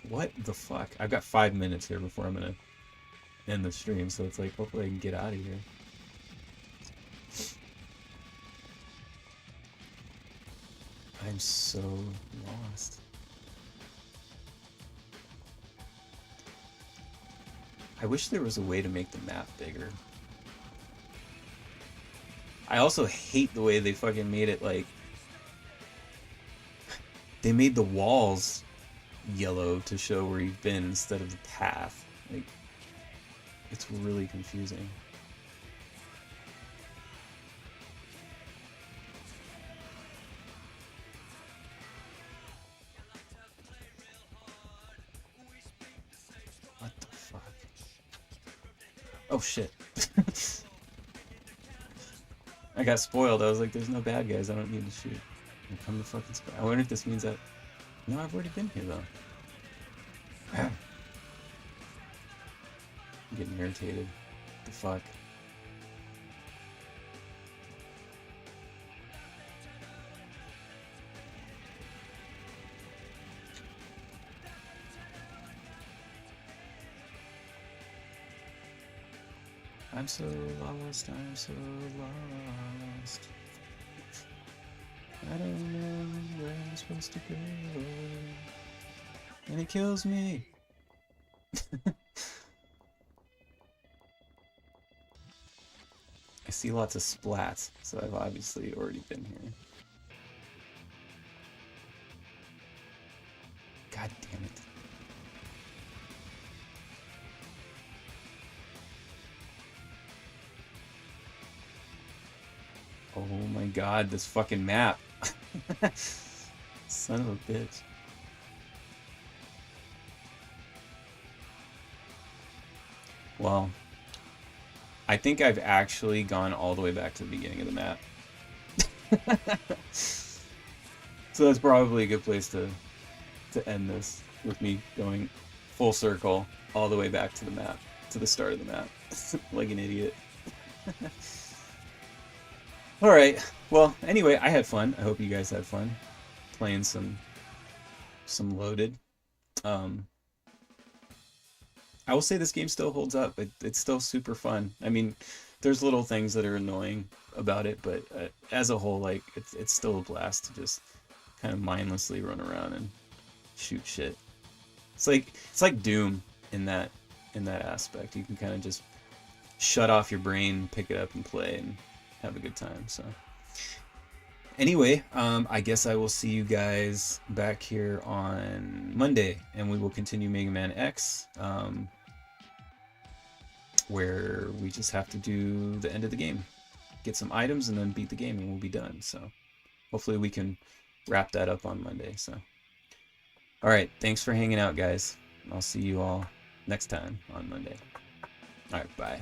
What the fuck? I've got 5 minutes here before I'm gonna end the stream, so it's like, hopefully I can get out of here. I'm so lost. I wish there was a way to make the map bigger. I also hate the way they fucking made it, like, they made the walls yellow to show where you've been instead of the path. Like, it's really confusing. What the fuck? Oh shit. I got spoiled. I was like, there's no bad guys, I don't need to shoot. And come to fucking spot. I wonder if this means that... No, I've already been here though. I'm getting irritated. What the fuck? I'm so lost, I'm so lost. I don't know where I'm supposed to go. And it kills me. I see lots of splats, so I've obviously already been here. God damn it. Oh my god, this fucking map. Son of a bitch. Well, I think I've actually gone all the way back to the beginning of the map. So that's probably a good place to end this, with me going full circle all the way back to the map, to the start of the map, like an idiot. Alright, well, anyway, I had fun. I hope you guys had fun playing some Loaded. I will say this game still holds up. It's still super fun. I mean, there's little things that are annoying about it, but as a whole, like, it's still a blast to just kind of mindlessly run around and shoot shit. It's like Doom in that aspect. You can kind of just shut off your brain, pick it up and play and have a good time. So anyway, I guess I will see you guys back here on Monday, and we will continue Mega Man X, where we just have to do the end of the game, get some items, and then beat the game, and we'll be done. So hopefully we can wrap that up on Monday. So all right, thanks for hanging out, guys. I'll see you all next time on Monday. All right, bye.